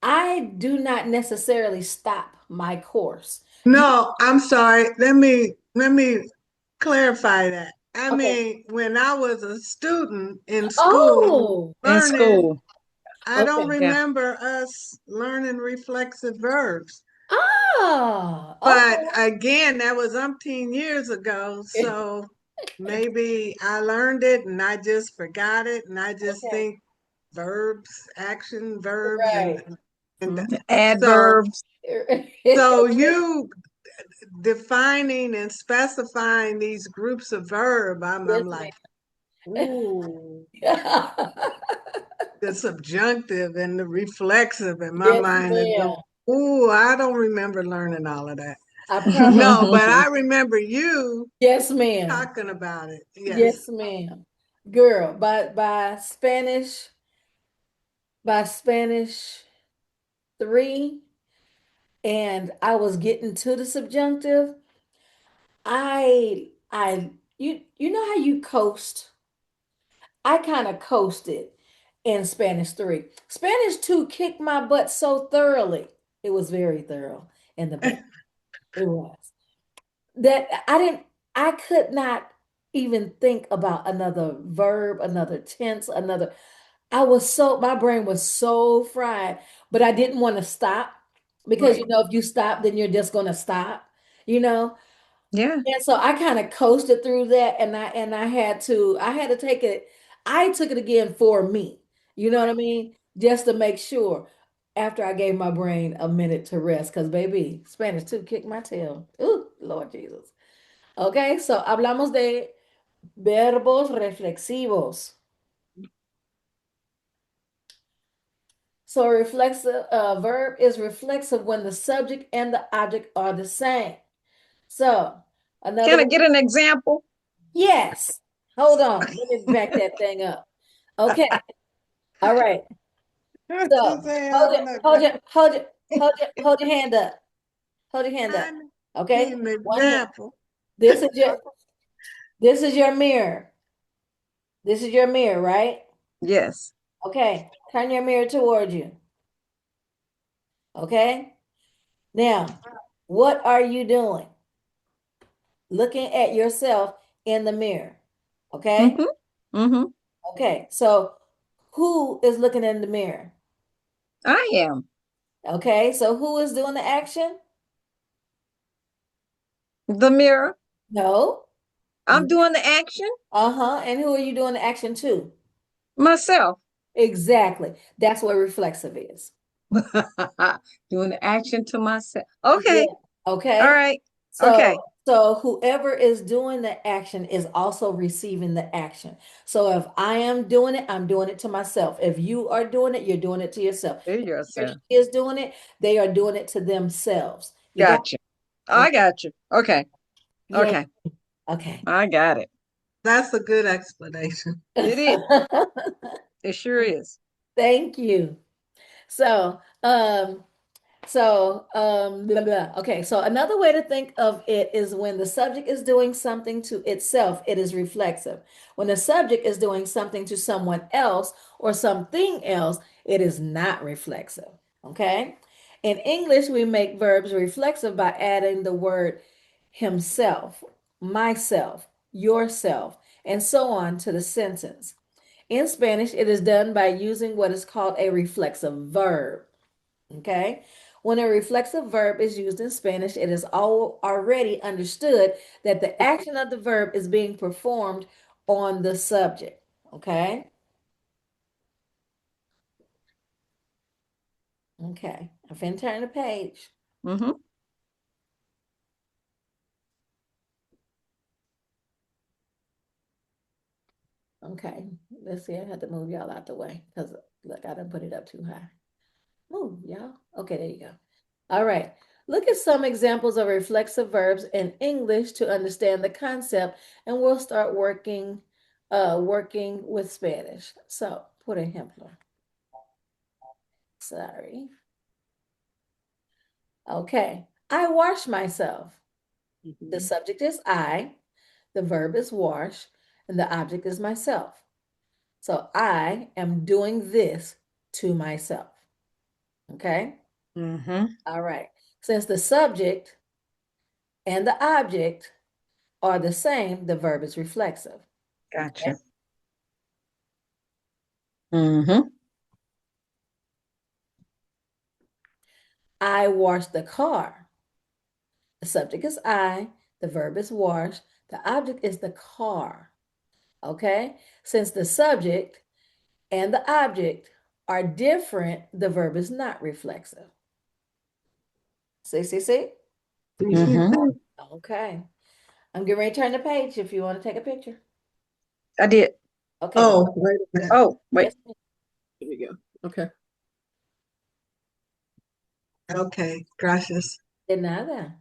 I do not necessarily stop my course. You No, I'm sorry. Let me clarify that. I okay? mean, when I was a student in school Oh, In learning, school. I don't okay. Yeah. remember us learning reflexive verbs. Ah, But okay. again, that was umpteen years ago. So maybe I learned it and I just forgot it. And I just Okay. think verbs, action verbs, Right. and Mhm. so Adverbs. so you defining and specifying these groups of verb, I'm Yes, like, ooh, ma'am. the subjunctive and the reflexive, and my Yes, mind is going, ma'am. ooh, I don't remember learning all of that. I promise. No, but I remember you Yes, ma'am. talking about it. Yes. Yes, ma'am. Girl, by Spanish 3, and I was getting to the subjunctive. You know how you coast? I kind of coasted in Spanish 3. Spanish 2 kicked my butt so thoroughly. It was very thorough in the butt. It was. That I could not even think about another verb, another tense, my brain was so fried, but I didn't want to stop because Right. if you stop, then you're just going to stop, you know? Yeah. And so I kind of coasted through that, and I had to I took it again for me. You know what I mean? Just to make sure. after I gave my brain a minute to rest, because baby, Spanish too kicked my tail. Ooh, Lord Jesus. Okay, so hablamos de verbos reflexivos. So a reflexive verb is reflexive when the subject and the object are the same. So another Can I get an example? yes. Hold on. Let me back that thing up. Okay. All right. She So said, hold up. hold your hand up. Hold your hand up. I Okay. need an One hand. example. This is your mirror. This is your mirror, right? Yes. Okay. Turn your mirror towards you. Okay. Now, what are you doing? Looking at yourself in the mirror. Okay. Mm-hmm. Mm-hmm. Okay. So who is looking in the mirror? I am. Okay. So who is doing the action? The mirror. No. I'm doing the action Uh-huh. And who are you doing the action to? myself. Exactly. That's what reflexive is. Doing the action to myself. Yeah. Okay. All Okay. right. So Okay. so whoever is doing the action is also receiving the action. So if I am doing it, I'm doing it to myself. If you are doing it, you're doing it to yourself. There If you go, he or sir. she is doing it, they are doing it to themselves. You got Gotcha. it? I Okay. got you. Okay. Yeah. Okay. Okay. I got it. That's a good explanation. It is. It sure is. Thank you. So, blah, blah. Okay, so another way to think of it is when the subject is doing something to itself, it is reflexive. When the subject is doing something to someone else or something else, it is not reflexive. Okay? In English, we make verbs reflexive by adding the word himself, myself, yourself, and so on to the sentence. In Spanish, it is done by using what is called a reflexive verb. Okay. When a reflexive verb is used in Spanish, it is already understood that the action of the verb is being performed on the subject. Okay. Okay. I'm finna turn the page. Mm-hmm. Okay. Let's see. I had to move y'all out the way because look, I didn't put it up too high. Move, y'all. Okay, there you go. All right. Look at some examples of reflexive verbs in English to understand the concept, and we'll start working with Spanish. So, por ejemplo. Sorry. Okay. I wash myself. The subject is I, the verb is wash, and the object is myself. So I am doing this to myself. Okay. Mm-hmm. All right. Since the subject and the object are the same, the verb is reflexive. Okay. Gotcha. Mm-hmm. I wash the car. The subject is I, the verb is wash, the object is the car. Okay. Since the subject and the object are different, the verb is not reflexive. See? Mm-hmm. Okay. I'm getting ready to turn the page if you want to take a picture. I did. Okay. Oh, wait a minute. Oh, wait. Yes, ma'am. There you go. Okay. Okay, gracias. De nada.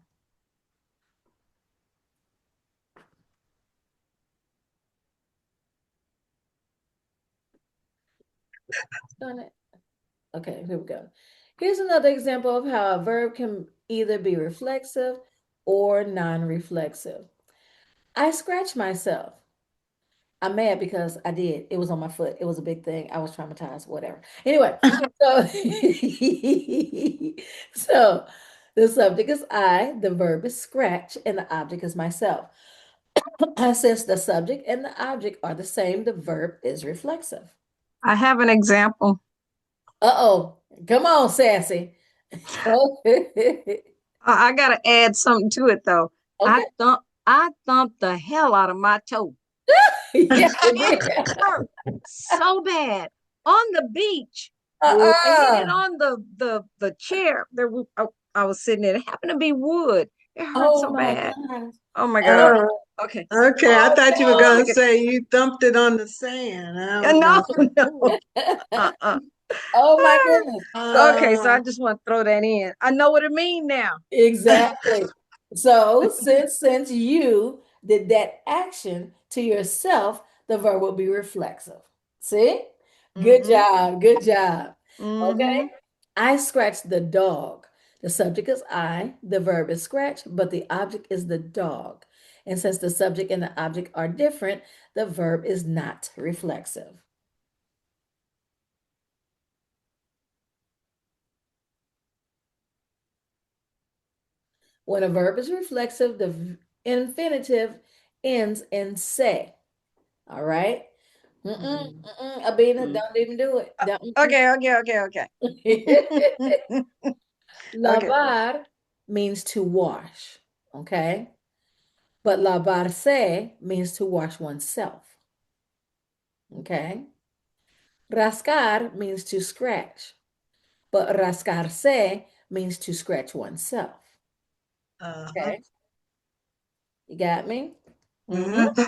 Done it. Okay, here we go. Here's another example of how a verb can either be reflexive or non-reflexive. I scratched myself. I'm mad because I did. It was on my foot. It was a big thing. I was traumatized, whatever. Anyway, so so the subject is I, the verb is scratch, and the object is myself. Since the subject and the object are the same, the verb is reflexive. I have an example. Uh-oh. Come on, sassy. Okay. I gotta add something to it though. Okay. I thumped the hell out of my toe. Yes, it It did. hurt so bad on the beach. I hit it Uh-uh. on the chair. I was sitting there. It happened to be wood. It hurt Oh so my bad. gosh. Oh my God. Uh, Okay. okay, I Oh thought you were I'll gonna take it. say you thumped it on the sand. I was No, gonna no. no. Uh-uh. Oh my goodness. So Okay, so I uh just want to throw that in. I know what it means now. exactly. So since you did that action to yourself, the verb will be reflexive. See? Good Mm-hmm. job. Good job. Mm-hmm. Okay. I scratched the dog. The subject is I, the verb is scratch, but the object is the dog. And since the subject and the object are different, the verb is not reflexive. When a verb is reflexive, the infinitive ends in se. All right? mm, Abina, Mm. don't even do it. Don't. Okay. Okay. Lavar means to wash, okay? But lavarse means to wash oneself, okay? Rascar means to scratch, but rascarse means to scratch oneself, uh-huh. okay? You got me? Mm-hmm.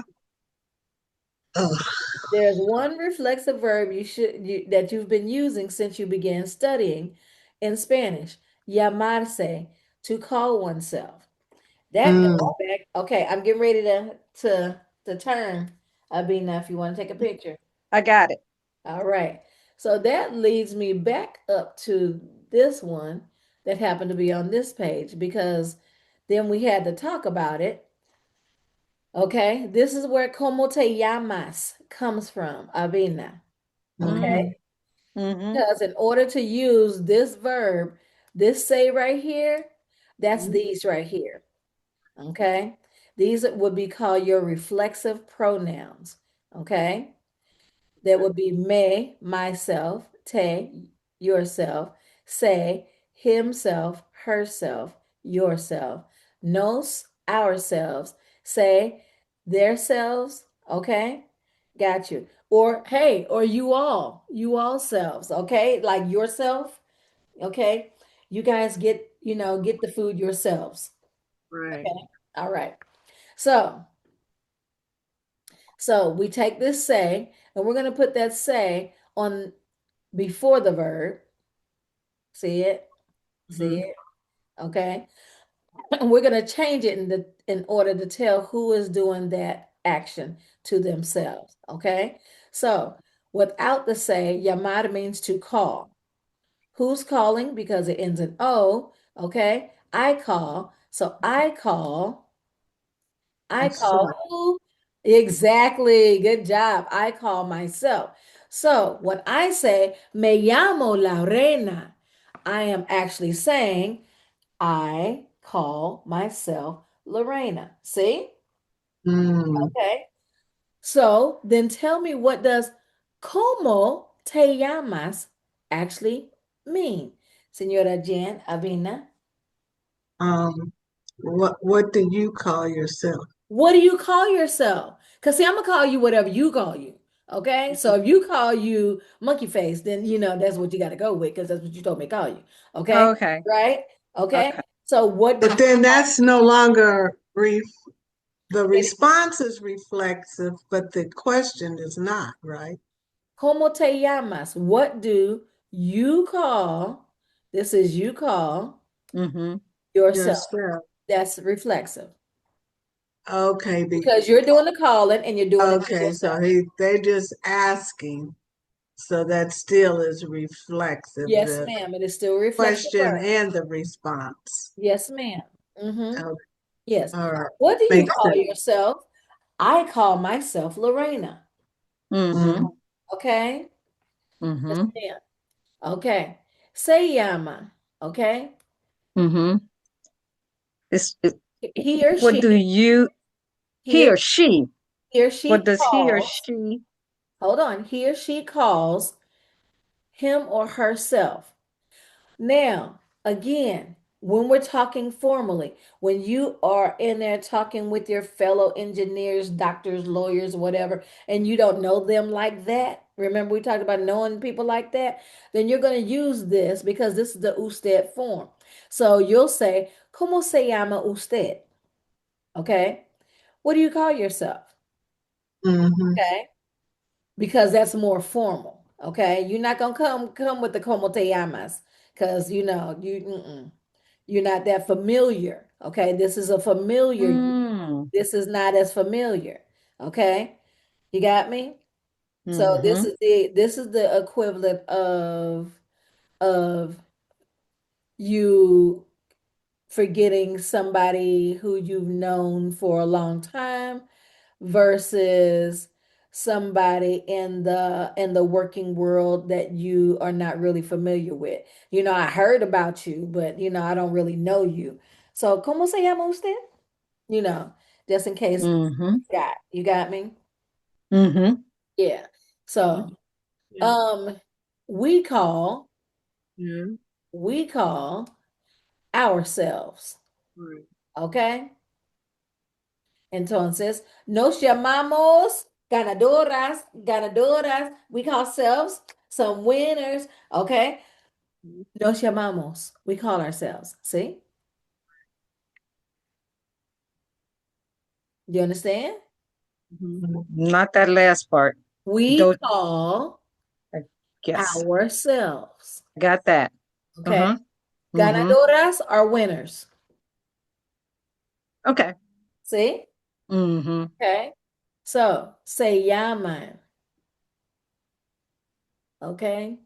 Oh, There's one reflexive verb that you've been using since you began studying in Spanish, llamarse, to call oneself. That goes mm, back. Okay, I'm getting ready to turn. Abina, if you want to take a picture. I got it. All right. So that leads me back up to this one that happened to be on this page because then we had to talk about it. Okay, this is where como te llamas comes from, Avina. Okay, Mm-hmm. mm, Mm-hmm. because in order to use this verb, this say right here, that's Mm-hmm. these right here. Okay, these would be called your reflexive pronouns. Okay, that would be me, myself, te, yourself, say, himself, herself, yourself, nos, ourselves, say, their selves, okay? Got you. Or hey, or you all selves, okay? Like yourself, okay? You guys get, get the food yourselves. right. Okay. All right. So, so we take this say, and we're going to put that say on before the verb. See it? See Mm-hmm. it? Okay. And we're going to change it in order to tell who is doing that action to themselves. Okay. So without the say, llamar means to call. Who's calling? Because it ends in O. Okay. I call. So I call Myself. who? Exactly. Good job. I call myself. So when I say me llamo Lorena, I am actually saying I call myself Lorena. See? Mm, Okay. So then tell me, what does como te llamas actually mean? Señora Jan Avina? um, what do you call yourself? What do you call yourself? Because see, I'm gonna call you whatever you call you. Okay. So if you call you monkey face, then that's what you got to go with because that's what you told me to call you. Okay. Okay. Right? Okay. Okay. So what do But you then call? that's no longer the response is reflexive, but the question is not, right? Como te llamas? What do you call? This is you call Mm-hmm. yourself. Yourself. That's reflexive Okay, because you're doing the calling and you're doing it to okay, so yourself. they just asking, so that still is reflexive, Yes, the ma'am. It is still a reflexive question verb. and the response. Yes, ma'am. Mm-hmm. Okay, Yes. all right, What do you makes call sense. yourself? I call myself Lorena. Mm-hmm. Mm, Okay. Yes, Mm-hmm. ma'am. Okay. Se llama. Okay. Mm-hmm. It, He or what she, do you he he or, or she? he or What she does he or calls, she? hold on. He or she calls him or herself. Now, again, when we're talking formally, when you are in there talking with your fellow engineers, doctors, lawyers, whatever, and you don't know them like that, Remember we talked about knowing people like that? Then you're going to use this because this is the usted form. So you'll say, ¿Cómo se llama usted? Okay. What do you call yourself? Mm-hmm. Okay. Because that's more formal. Okay. You're not going to come with the ¿Cómo te llamas? Because, you're not that familiar. Okay. This is a familiar. Mm. This is not as familiar. Okay. You got me? So this Mm-hmm. is the equivalent of you forgetting somebody who you've known for a long time versus somebody in the working world that you are not really familiar with. I heard about you, but I don't really know you. So, ¿cómo se llama usted? You know, just in case Mm-hmm. you got me? Mm-hmm. Yeah. So, Yeah. um we call Yeah. we call ourselves, Right. ¿ok? Entonces, nos llamamos ganadoras, ganadoras. We call ourselves some winners, ¿ok? Nos llamamos. We call ourselves. See? Do you understand? Mm-hmm. Not that last part. We Don't call I guess. ourselves, Got that. okay? Uh-huh. Mm-hmm. Ganadoras are winners. Okay. See? Mm-hmm. Okay. So, se llaman, okay?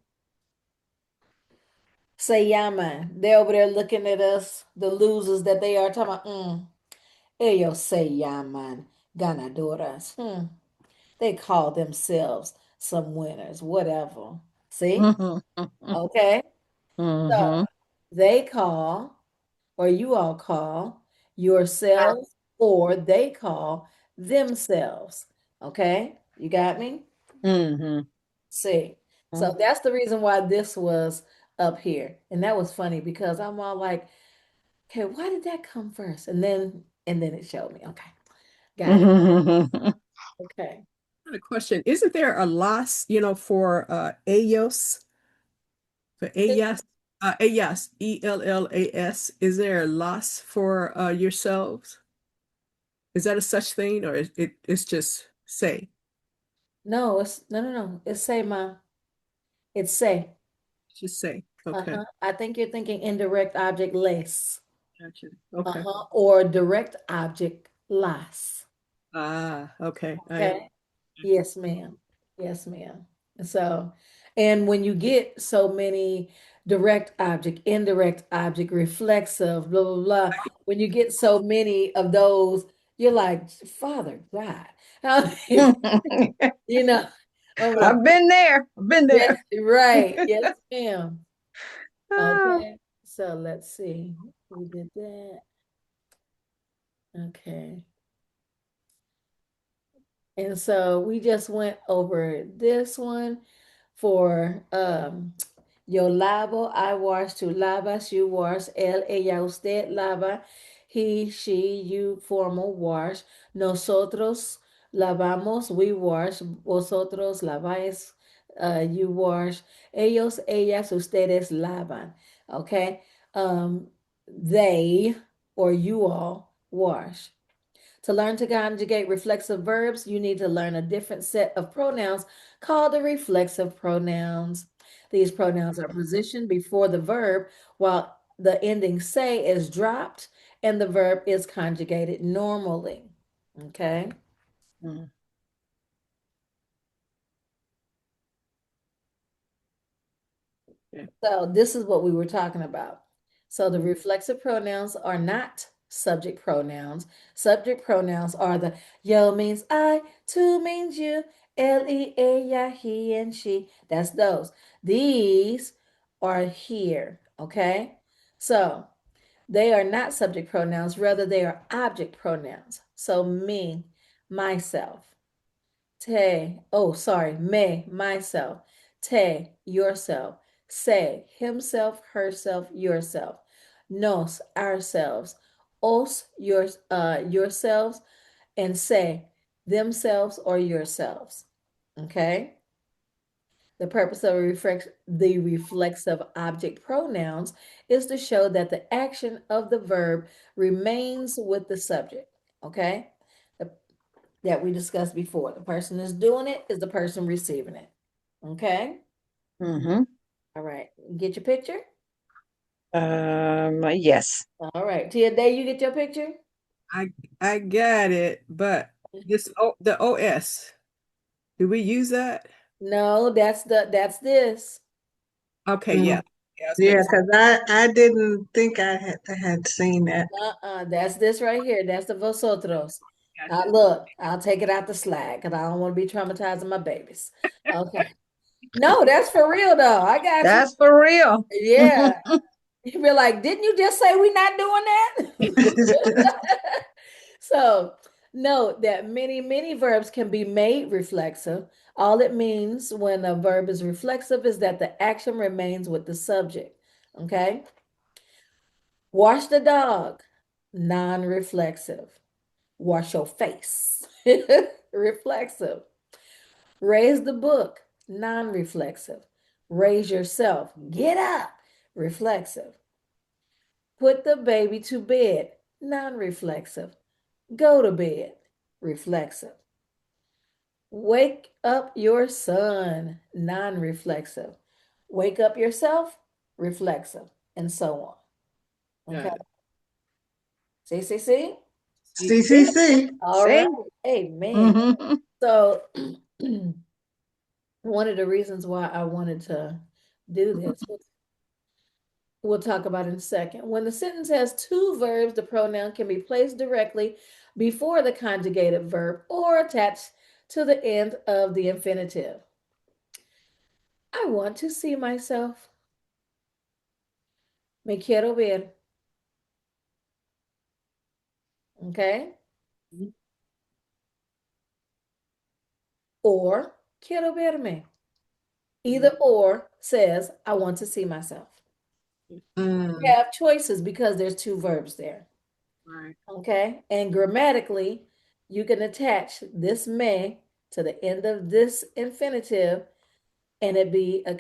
Se llaman. They're over there looking at us, the losers that they are, talking about, ellos se llaman ganadoras. They call themselves some winners, whatever. See? Mm-hmm. Okay. So Mm-hmm. they call, or you all call yourselves, or they call themselves. Okay. You got me? Mm-hmm. See. So that's the reason why this was up here. And that was funny because I'm all like, okay, why did that come first? And then it showed me. Okay. Got it. Mm-hmm. Okay. A question. Isn't there a loss, for ellos? For ellas? Ellas, ELLAS. Is there a loss for yourselves? Is that a such thing, or it's just say? No, it's no. It's say ma. It's say. Just say. Okay. Uh-huh. I think you're thinking indirect object less. Gotcha. Okay. Uh-huh. Or direct object las. Ah, okay. Okay. Yes, ma'am. Yes, ma'am. So, and when you get so many direct object, indirect object, reflexive, blah, blah, blah, when you get so many of those, you're like, Father God. I mean, you know, I'm like, I've been there. I've been yes, there. right. Yes, ma'am. Ah. Okay. So let's see. We did that. Okay. And so we just went over this one for yo lavo, I wash, tú lavas, you wash, él, ella, usted lava, he, she, you formal wash, nosotros lavamos, we wash, vosotros laváis, you wash, ellos, ellas, ustedes lavan. Okay? They or you all wash. To learn to conjugate reflexive verbs, you need to learn a different set of pronouns called the reflexive pronouns. These pronouns are positioned before the verb while the ending say is dropped and the verb is conjugated normally. Okay. Mm. Okay. So this is what we were talking about. So the reflexive pronouns are not subject pronouns. Subject pronouns are the yo means I, tu means you, ele, ella, he, and she. That's those. These are here. Okay. So they are not subject pronouns, rather, they are object pronouns. So me, myself. Me, myself. Te, yourself. Se, himself, herself, yourself. Nos, ourselves. Os, yourselves. And se, themselves or yourselves. Okay? The purpose of the reflexive object pronouns is to show that the action of the verb remains with the subject. Okay? That we discussed before. The person is doing it is the person receiving it. Okay? Mm-hmm. All right. Get your picture? Yes. All right. Tia Day, you get your picture? I got it, but the OS, do we use that? No, that's this. Okay, Mm. yeah. Yeah, I was Yeah, gonna because I didn't think I had seen that. That's this right here. That's the vosotros. say, Look, I'll take it out the slag because I don't want to be traumatizing my babies. Okay. No, that's for real though. I got you. That's for real. Yeah. You be like, didn't you just say we not doing that? So note that many verbs can be made reflexive. All it means when a verb is reflexive is that the action remains with the subject. Okay. Wash the dog, non-reflexive. Wash your face, reflexive. Raise the book, non-reflexive. Raise yourself, get up, reflexive. Put the baby to bed, non-reflexive. Go to bed, reflexive. Wake up your son, non-reflexive. Wake up yourself, reflexive, and so on. Okay. got it. See? CCC. All See? right. Amen. Mm-hmm. So one of the reasons why I wanted to do this, we'll talk about in a second. When the sentence has two verbs, the pronoun can be placed directly before the conjugated verb or attached to the end of the infinitive. I want to see myself. Me quiero ver. Okay? Or quiero verme. Either or says, I want to see myself. Mm. You have choices because there's two verbs there. Right. Okay. And grammatically, you can attach this may to the end of this infinitive and it be a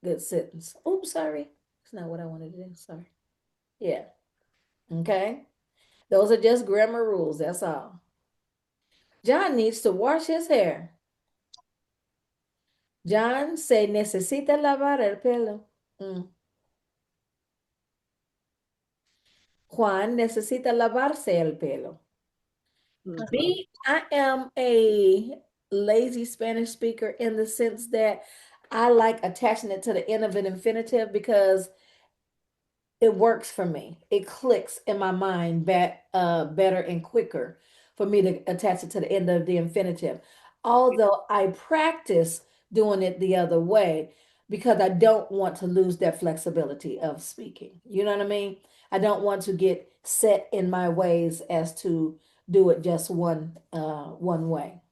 good sentence. Oops, sorry. That's not what I wanted to do. Sorry. Yeah. Okay. Those are just grammar rules. That's all. John needs to wash his hair. John se necesita lavar el pelo. Mm. Juan necesita lavarse el pelo. Me, I am a lazy Spanish speaker in the sense that I like attaching it to the end of an infinitive because it works for me. It clicks in my mind better and quicker for me to attach it to the end of the infinitive. Although I practice doing it the other way because I don't want to lose that flexibility of speaking. You know what I mean? I don't want to get set in my ways as to do it just one way.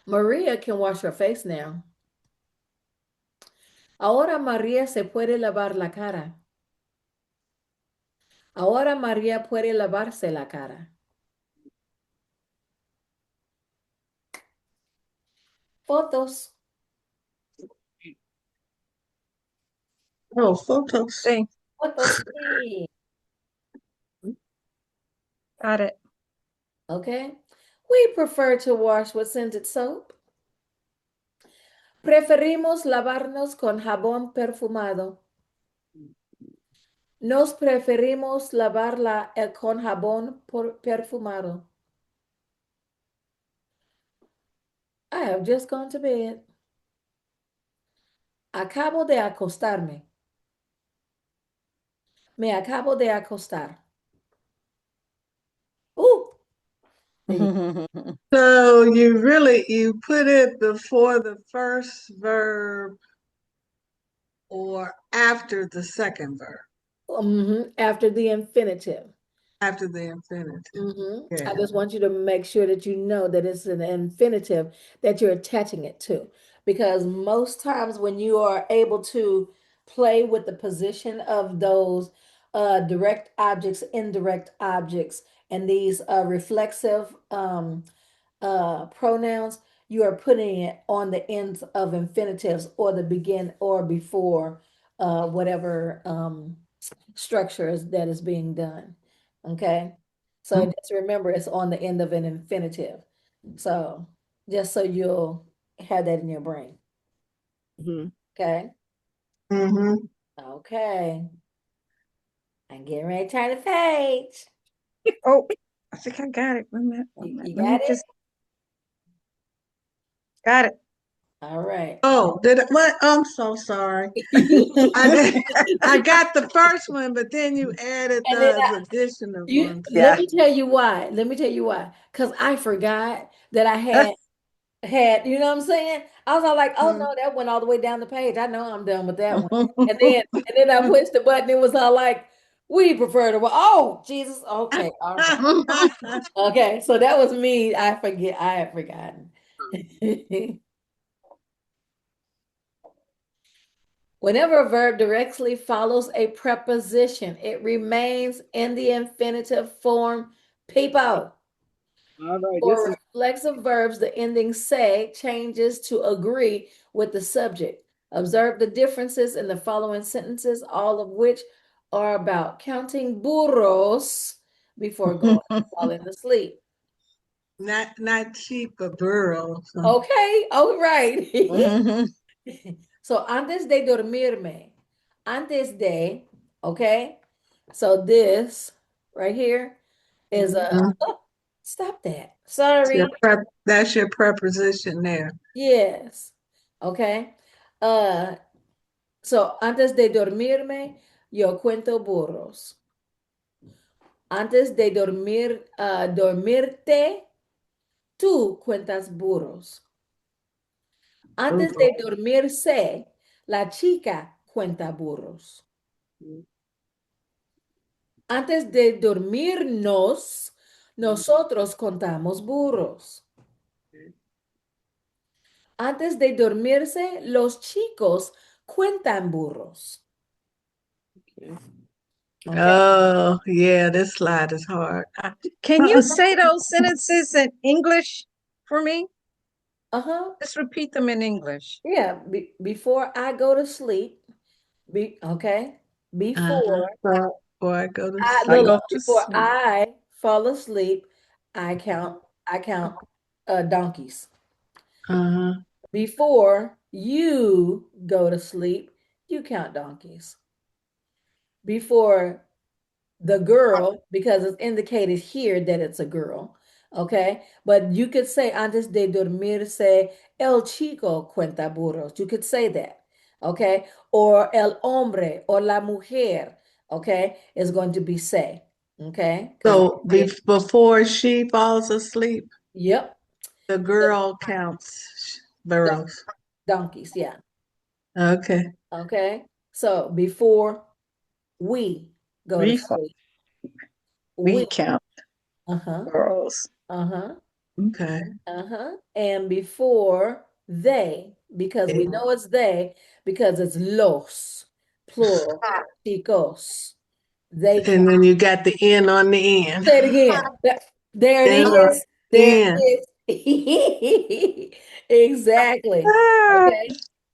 Maria can wash her face now. Ahora María se puede lavar la cara. Ahora María puede lavarse la cara. Fotos. Oh, photos. See? Fotos, sí. Got it. Okay. We prefer to wash with scented soap. Preferimos lavarnos con jabón perfumado. Nos preferimos lavarla con jabón perfumado. I have just gone to bed. Acabo de acostarme. Me acabo de acostar. Ooh. So you put it before the first verb or after the second verb, After the infinitive. after the infinitive. Yeah. I just want you to make sure that you know that it's an infinitive that you're attaching it to. Because most times when you are able to play with the position of those direct objects, indirect objects, and these reflexive pronouns, you are putting it on the ends of infinitives or the begin or before whatever structure that is being done. Okay. So just remember it's on the end of an infinitive. So just so you'll have that in your brain. Mhm. Okay. Mm-hmm. Okay. I'm getting ready to turn the page. Oh, I think I got it. Wait a minute. You Let me got it? just got it. All right. Oh, did I, what? I'm so sorry. I did, I got the first one, but then you added And then those additional ones. let Yeah. me tell you why. Let me tell you why. Because I forgot that I had, you know what I'm saying? I was all like, oh Mhm. no, that went all the way down the page. I know I'm done with that one. And then I pushed the button, it was all like, we prefer to, oh Jesus. Okay, all right. Okay, so that was me. I had forgotten. Whenever a verb directly follows a preposition, it remains in the infinitive form, people. All right, this For is reflexive verbs, the ending "se" changes to agree with the subject. Observe the differences in the following sentences, all of which are about counting burros before going and falling asleep. Not sheep, but burros. Okay, all right. Mhm. So, antes de dormirme, antes de, okay? So, this right here is a, Mhm. oh, stop that. Sorry. That's your preposition there. Yes. Okay. Uh, so antes de dormirme, yo cuento burros. Antes de dormirte, tú cuentas burros. Antes Burro. de dormirse, la chica cuenta burros. Antes de dormirnos, nosotros contamos burros. Antes de dormirse, los chicos cuentan burros. Okay. Oh, yeah, this slide is hard. Can you say those sentences in English for me? Uh-huh. Just repeat them in English. Yeah, before I go to sleep, okay? Uh-huh. Before Before I go to I I look, sleep. go look, to before sleep. I fall asleep, I count donkeys. Uh-huh. Before you go to sleep, you count donkeys. Before the girl, because it's indicated here that it's a girl, okay? But you could say antes de dormirse, el chico cuenta burros. You could say that, okay? Or el hombre or la mujer, okay, is going to be say, okay? Because So before she falls asleep, yep, the the girl counts don- burros. donkeys, yeah, Okay. okay. So before we go to Refund. sleep, we, Recount uh-huh, girls. uh-huh. Okay. Uh-huh. And before they, because we And know it's they, because it's los, plural, chicos. They count. then you got the N on the end. Say it again. There it N on is. There N. it is. Exactly. Ah, Okay.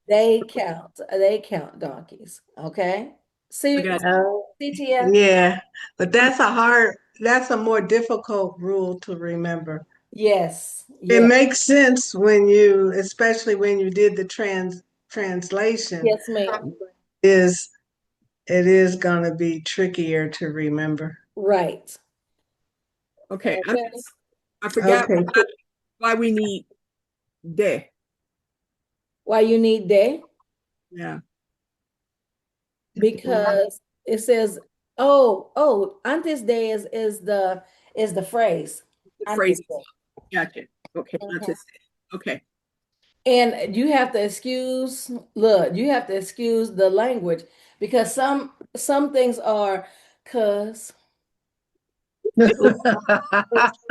They count. They count donkeys. Okay. I See, got Oh, CTF? yeah. But that's a more difficult rule to remember. Yes. It Yes. makes sense especially when you did the translation, Yes, ma'am. is it is going to be trickier to remember. Right. okay. Okay. I forgot Okay. why we need de. Why you need they? Yeah, Because it says, oh, antes de is the phrase. the Antes phrase. de. Gotcha. Okay, not Mhm. to say. Okay. And you have to excuse the language because some things are cause it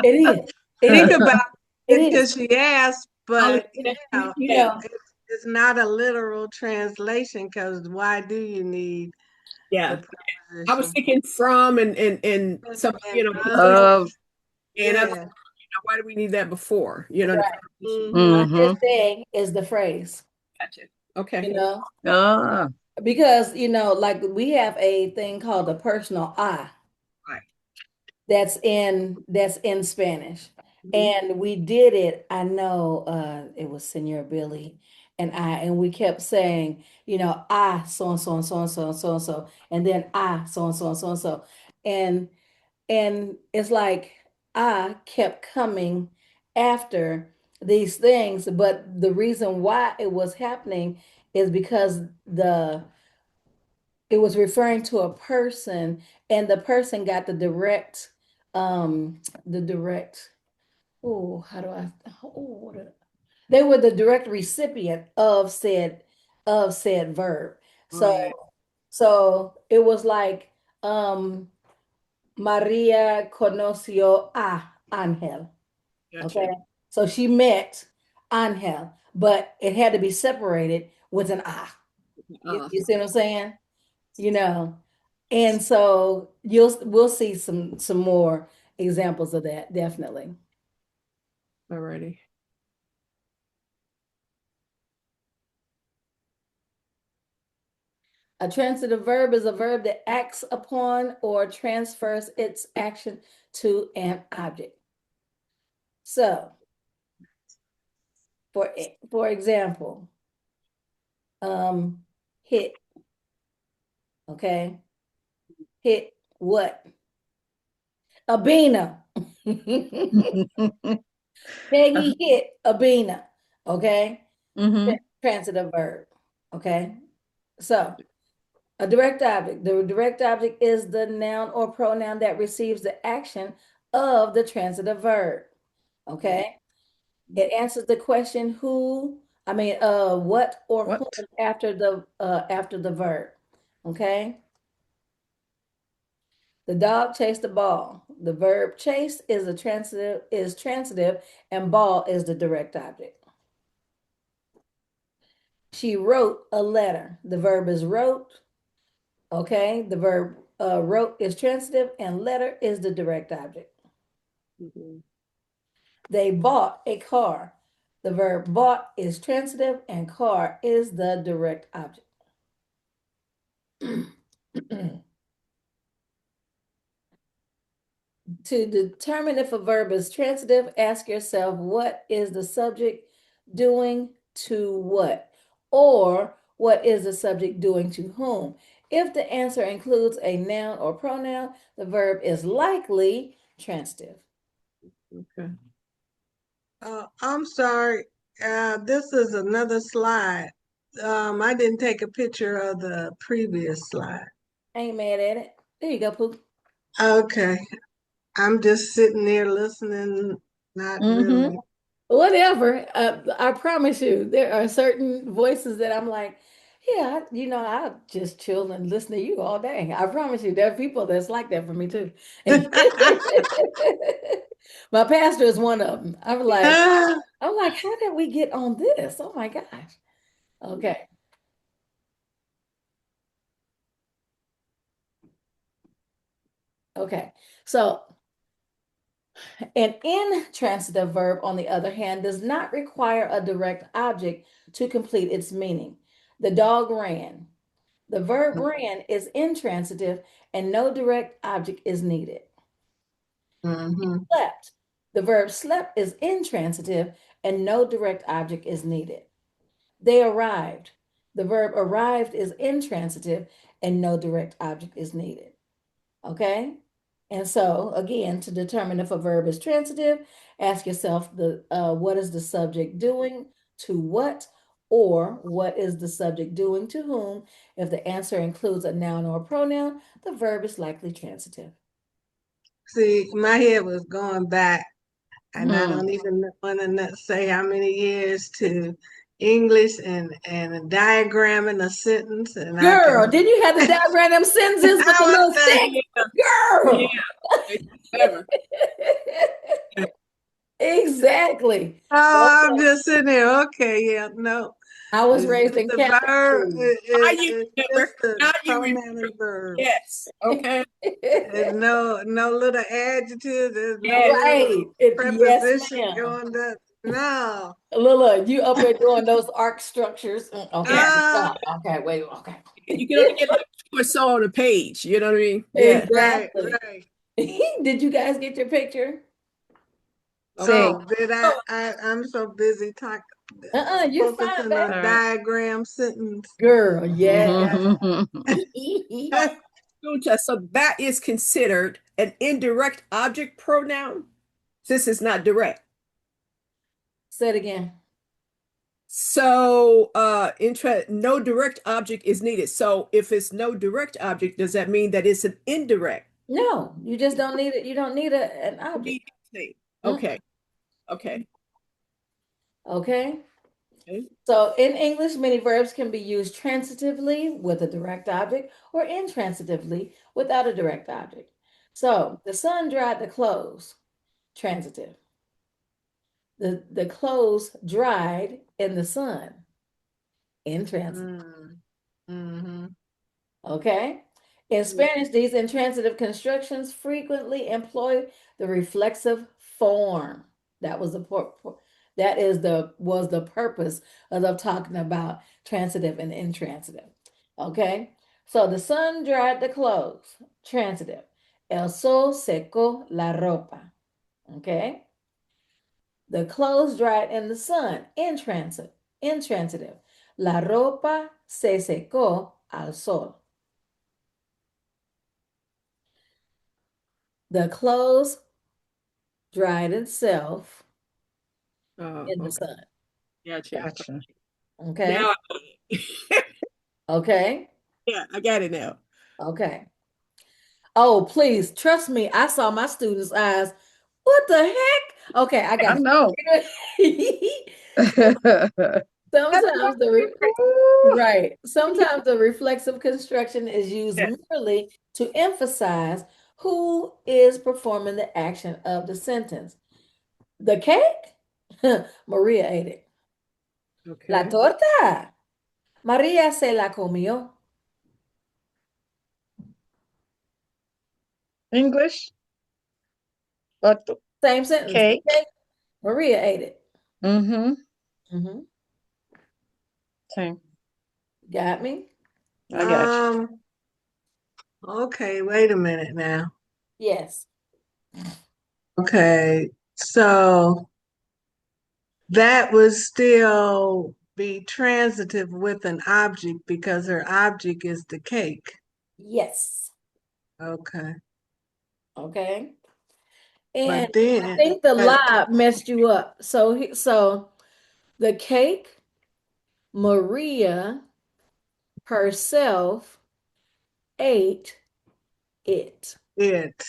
is. It Think is. about It it is. because she asked, Only but You, you yeah, know, it's not a literal translation because why do you need the yeah. I was preposition? thinking from and some, And position of, and other, yeah. Why do we need that before? You know, the Right. preposition. I'm Mm-hmm. just saying is the phrase, Gotcha. Okay. you know, Ah. because, like we have a thing called a personal I Right. that's in Spanish. And we did it. I know it was Senor Billy and we kept saying, I so and so and so and so and so and so, and then I so and so and so and so. And and it's like I kept coming after these things, but the reason why it was happening is because it was referring to a person, and the person got the direct, oh, how do I, oh, they were the direct recipient of said verb. So Right. so it was like Maria conoció a Ángel. Gotcha. Okay. So she met Ángel, but it had to be separated with an I. You see what I'm saying? You know. And so we'll see some more examples of that, definitely. Alrighty. A transitive verb is a verb that acts upon or transfers its action to an object. So, for example, hit, okay? Hit what? Abina. Peggy hit Abina, okay? Mm-hmm. Transitive verb, okay? So, a direct object. The direct object is the noun or pronoun that receives the action of the transitive verb. Okay. It answers the question what or What? whom after the verb. Okay. The dog chased the ball. The verb chase is transitive and ball is the direct object. She wrote a letter. The verb is wrote. Okay, the verb wrote is transitive and letter is the direct object. Mhm. They bought a car. The verb bought is transitive and car is the direct object. To determine if a verb is transitive, ask yourself what is the subject doing to what? Or what is the subject doing to whom? If the answer includes a noun or pronoun, the verb is likely transitive. Okay. I'm sorry. This is another slide. I didn't take a picture of the previous slide. Ain't mad at it. There you go, Pooh. Okay. I'm just sitting there listening, not Mm-hmm. really. Whatever. I promise you, there are certain voices that I'm like, yeah, I just chill and listen to you all day. I promise you, there are people that's like that for me too. My pastor is one of them. I'm like, how did we get on this? Oh my gosh. Okay. Okay. So an intransitive verb, on the other hand, does not require a direct object to complete its meaning. The dog ran. The verb ran is intransitive and no direct object is needed. Mm-hmm. Slept. The verb slept is intransitive and no direct object is needed. They arrived. The verb arrived is intransitive and no direct object is needed. Okay? And so, again, to determine if a verb is transitive, ask yourself what is the subject doing to what, or what is the subject doing to whom? If the answer includes a noun or a pronoun, the verb is likely transitive. See, my head was going back, and I Mm. don't even want to say how many years to English and diagramming a sentence, and I can. Girl, did you have to diagram them sentences with I the was little saying, stick? Girl. Yeah. Whatever. Exactly. oh, I'm Okay. just sitting there. Okay, yeah, no. I was It's raised just in the Catholic verb. school. Now you It's remember. just the Now you pronoun remember. and verb. Yes. Okay. There's no little adjective. There's no Yes. Right. little Yes, preposition ma'am. going there. No. Lila, you up there doing those arc structures? Okay, Yes. Ah, stop. Okay, wait. Okay. You can only get like 2 or so on a page. You know what I mean? Yeah. right, Exactly. right. Did you guys get your picture? Say, Oh, did I? Oh, I'm so busy talking, You're fine, focusing babe. on diagram sentence. Girl, yeah. mm-hmm. school test. So that is considered an indirect object pronoun since it's not direct. Say it again. So no direct object is needed. So if it's no direct object, does that mean that it's an indirect? No, you just don't need it. You don't need an object. Okay. Mm-mm. Okay. Okay. Okay. So in English, many verbs can be used transitively with a direct object or intransitively without a direct object. So the sun dried the clothes, transitive. The clothes dried in the sun, intransitive. Mm-hmm. Okay. In Spanish, these intransitive constructions frequently employ the reflexive form. That was the purpose of them talking about transitive and intransitive. Okay. So the sun dried the clothes, transitive. El sol secó la ropa. Okay. The clothes dried in the sun, intransitive. La ropa se secó al sol. The clothes dried itself in the Okay. sun. Gotcha. Gotcha. Okay. Now, Okay. yeah, I got it now. Okay. Oh, please trust me. I saw my students' eyes. What the heck? Okay, I I got know. you. Sometimes right. Sometimes the reflexive construction is used Yeah. merely to emphasize who is performing the action of the sentence. The cake? Maria ate it. La Okay. torta. María se la comió. English, but Same sentence. The cake. cake. Maria ate it. Mm-hmm. Mhm. Same. Got me? I got you. Okay, wait a minute now. Yes. Okay, so that would still be transitive with an object because her object is the cake. Yes. Okay. Okay. And But I then, think the but lie messed you up. So the cake, Maria herself ate it. it.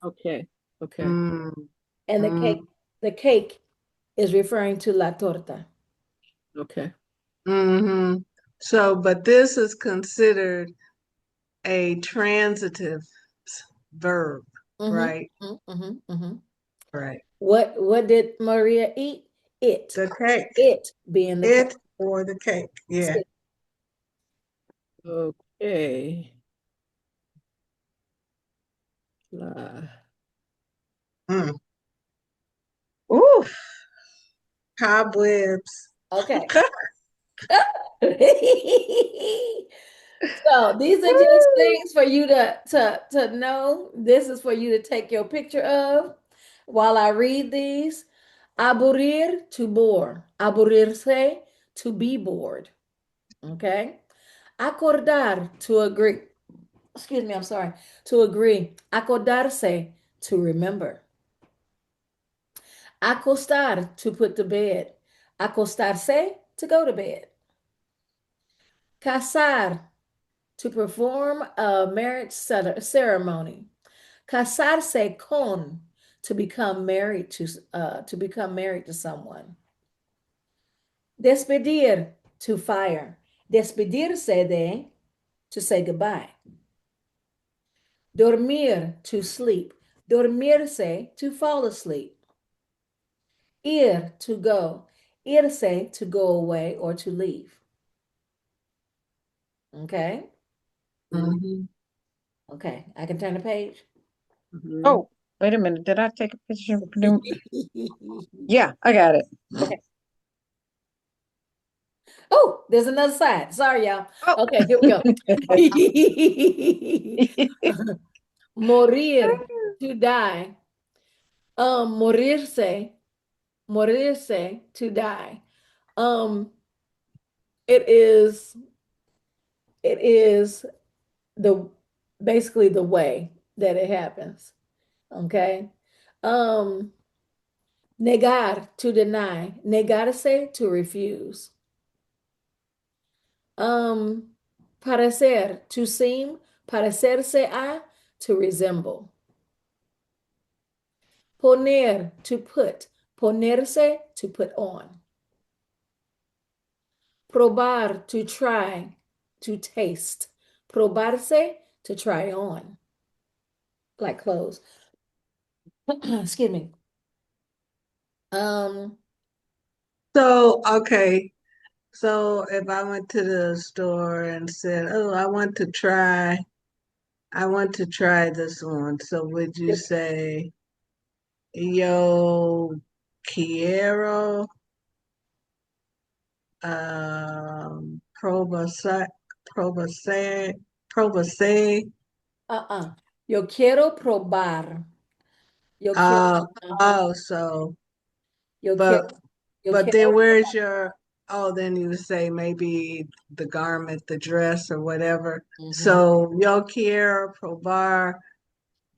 Okay. Okay. Mm, And mm, the cake is referring to la torta. Okay. hmm So, but this is considered a transitive verb, Mm-hmm, right? mm-hmm, mm-hmm. Right. What did Maria eat? It. The cake. It being the cake. It or the cake. Yeah. Okay. La- Mm. Ooh, cobwebs. Okay. So these are just things for you to know. This is for you to take your picture of while I read these. Aburrir, to bore. Aburrirse, to be bored. Okay. Acordar, to agree. Excuse me, I'm sorry. To agree. Acordarse, to remember. Acostar, to put to bed. Acostarse, to go to bed. Casar, to perform a marriage ceremony. Casarse con, to become married to someone. Despedir, to fire. Despedirse de, to say goodbye. Dormir, to sleep. Dormirse, to fall asleep. Ir, to go. Irse, to go away or to leave. Okay. Mhm. Okay. I can turn the page. Mhm. Oh, wait a minute. Did I take a picture? Yeah, I got it. Okay. Oh, there's another side. Sorry, y'all. Oh. Okay, here we go. Morir, to die. Morirse, morirse, to die. Um, it is the basically the way that it happens. Okay. Um, negar, to deny. Negarse, to refuse. Parecer, to seem. Parecerse a, to resemble. Poner, to put. Ponerse, to put on. Probar, to try, to taste. Probarse, to try on. Like clothes. Excuse me. Um, So, okay. So if I went to the store and said, "Oh, I want to try this on," so would you say, "Yo quiero probase, probase, probase"? Yo quiero probar. Yo quiero, Uh, uh-huh. oh, so, Yo quiero, but yo but quiero then where's probar. your? Oh, then you would say maybe the garment, the dress, or whatever. Mhm. So yo quiero probar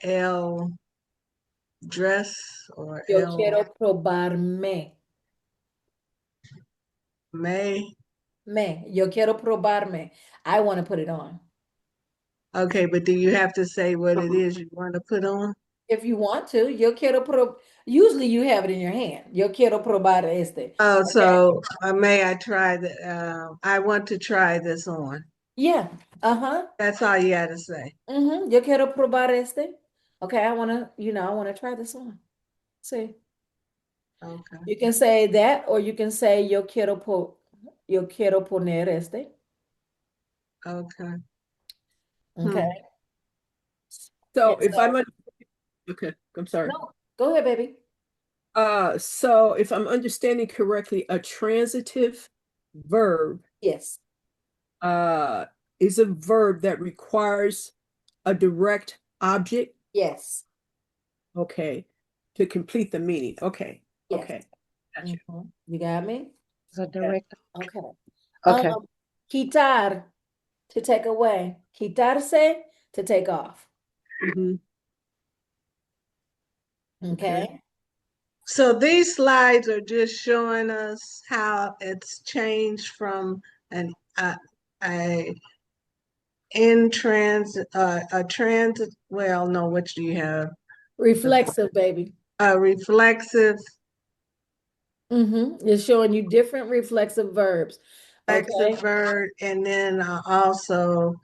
el dress or Yo el quiero probarme. may. Yo quiero probarme. I want to put it on. Okay, but do you have to say what it is you want to put on? If you want to, yo quiero usually you have it in your hand. Yo quiero probar este. Oh, Okay. so may I try the? I want to try this on. Yeah. Uh-huh. That's all you had to say. Yo quiero probar este. Okay, I want to, I want to try this on. See. Okay. You can say that, or you can say yo quiero poner este. Okay. Okay. Hmm. So And if so, okay, I'm sorry. no, go ahead, baby. So if I'm understanding correctly, a transitive verb Yes. uh is a verb that requires a direct object, Yes. okay, to complete the meaning. Okay, Yes. okay, gotcha. You got me? The director. Okay. Okay. Quitar, to take away. Quitarse, to take off. Mhm. Okay. Okay. So these slides are just showing us how it's changed from an a in transit a transit. Well, no, which do you have? Reflexive, baby. A reflexive It's showing you different reflexive verbs. reflexive Okay. verb, and then also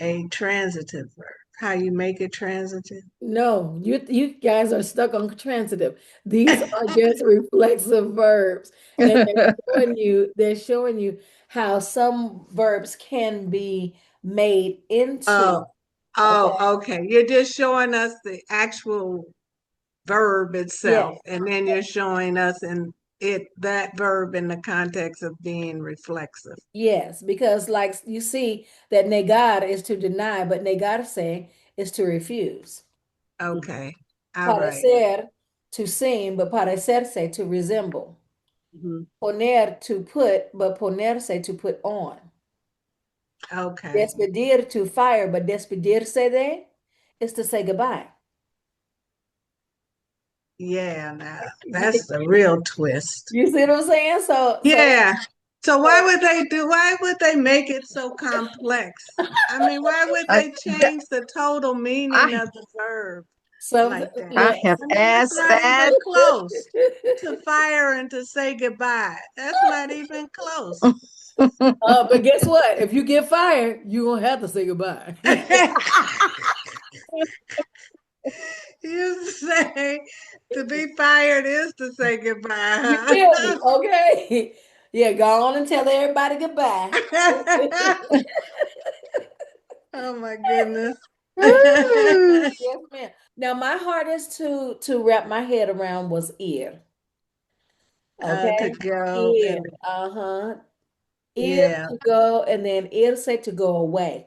a transitive verb. How you make it transitive? No, you guys are stuck on transitive. These are just reflexive verbs. And they're showing you how some verbs can be made into. Oh, Okay. okay. You're just showing us the actual verb Yes. itself, and then you're showing us in it that verb in the context of being reflexive. Yes, because like you see that negar is to deny, but negarse is to refuse. Okay. All right. Parecer, to seem, but parecerse, to resemble. Mhm. Poner, to put, but ponerse, to put on. Okay. Despedir, to fire, but despedirse de is to say goodbye. Yeah, now that's the real twist. You see what I'm saying? Yeah. So So why would they make it so complex? I mean, why would I, they change the total meaning I, of the verb some like that? I yeah. have I mean, that's asked not that. even close to fire and to say goodbye. That's not even close. But guess what? If you get fired, you're gonna have to say goodbye. You say to be fired is to say You goodbye, feel me? Okay. Yeah, go on and tell everybody goodbye. huh? Oh my goodness. Yes, ma'am. Now, my hardest to wrap my head around was ear. To Okay, go ear. and Uh-huh. Ear yeah. to go, and then ear say to go away,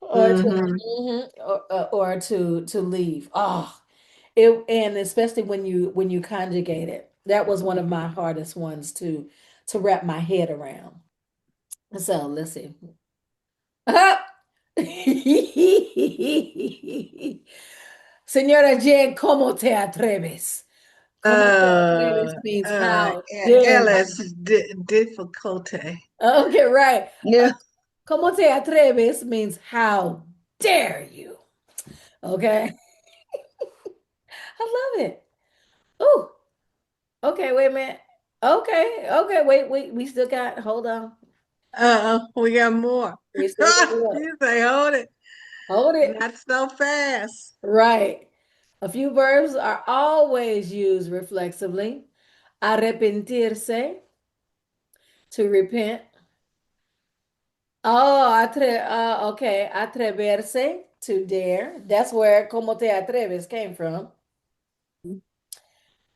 or to Mm-hmm. or to leave. Oh, it and especially when you conjugate it. That was one of my hardest ones to wrap my head around. So let's see. Señora Jen, ¿cómo te atreves? ¿Cómo te atreves means how dare Ellis you? difficulty. Okay, right. Yeah. ¿Cómo te atreves means how dare you? Okay. I love it. Oh, okay, wait a minute. Okay, wait, we still got, hold on. We got more. We still got what? You say hold it. Hold it. Not so fast. Right. A few verbs are always used reflexively. Arrepentirse, to repent. Oh, okay. Atreverse, to dare. That's where como te atreves came from.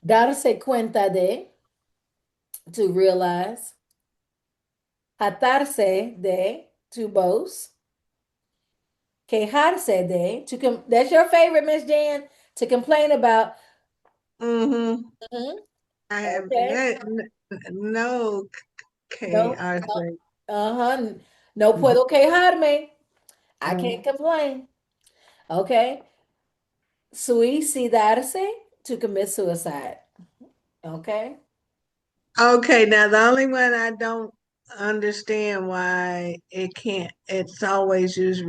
Darse cuenta de, to realize. Jatarse de, to boast. Quejarse de, that's your favorite, Miss Jan, to complain about. Mm-hmm. Mhm. I have Okay. no No, KRC. uh-huh. No puedo quejarme. I Mm. can't complain. Okay. Suicidarse, to commit suicide. Okay. Okay, now the only one I don't understand why it's always used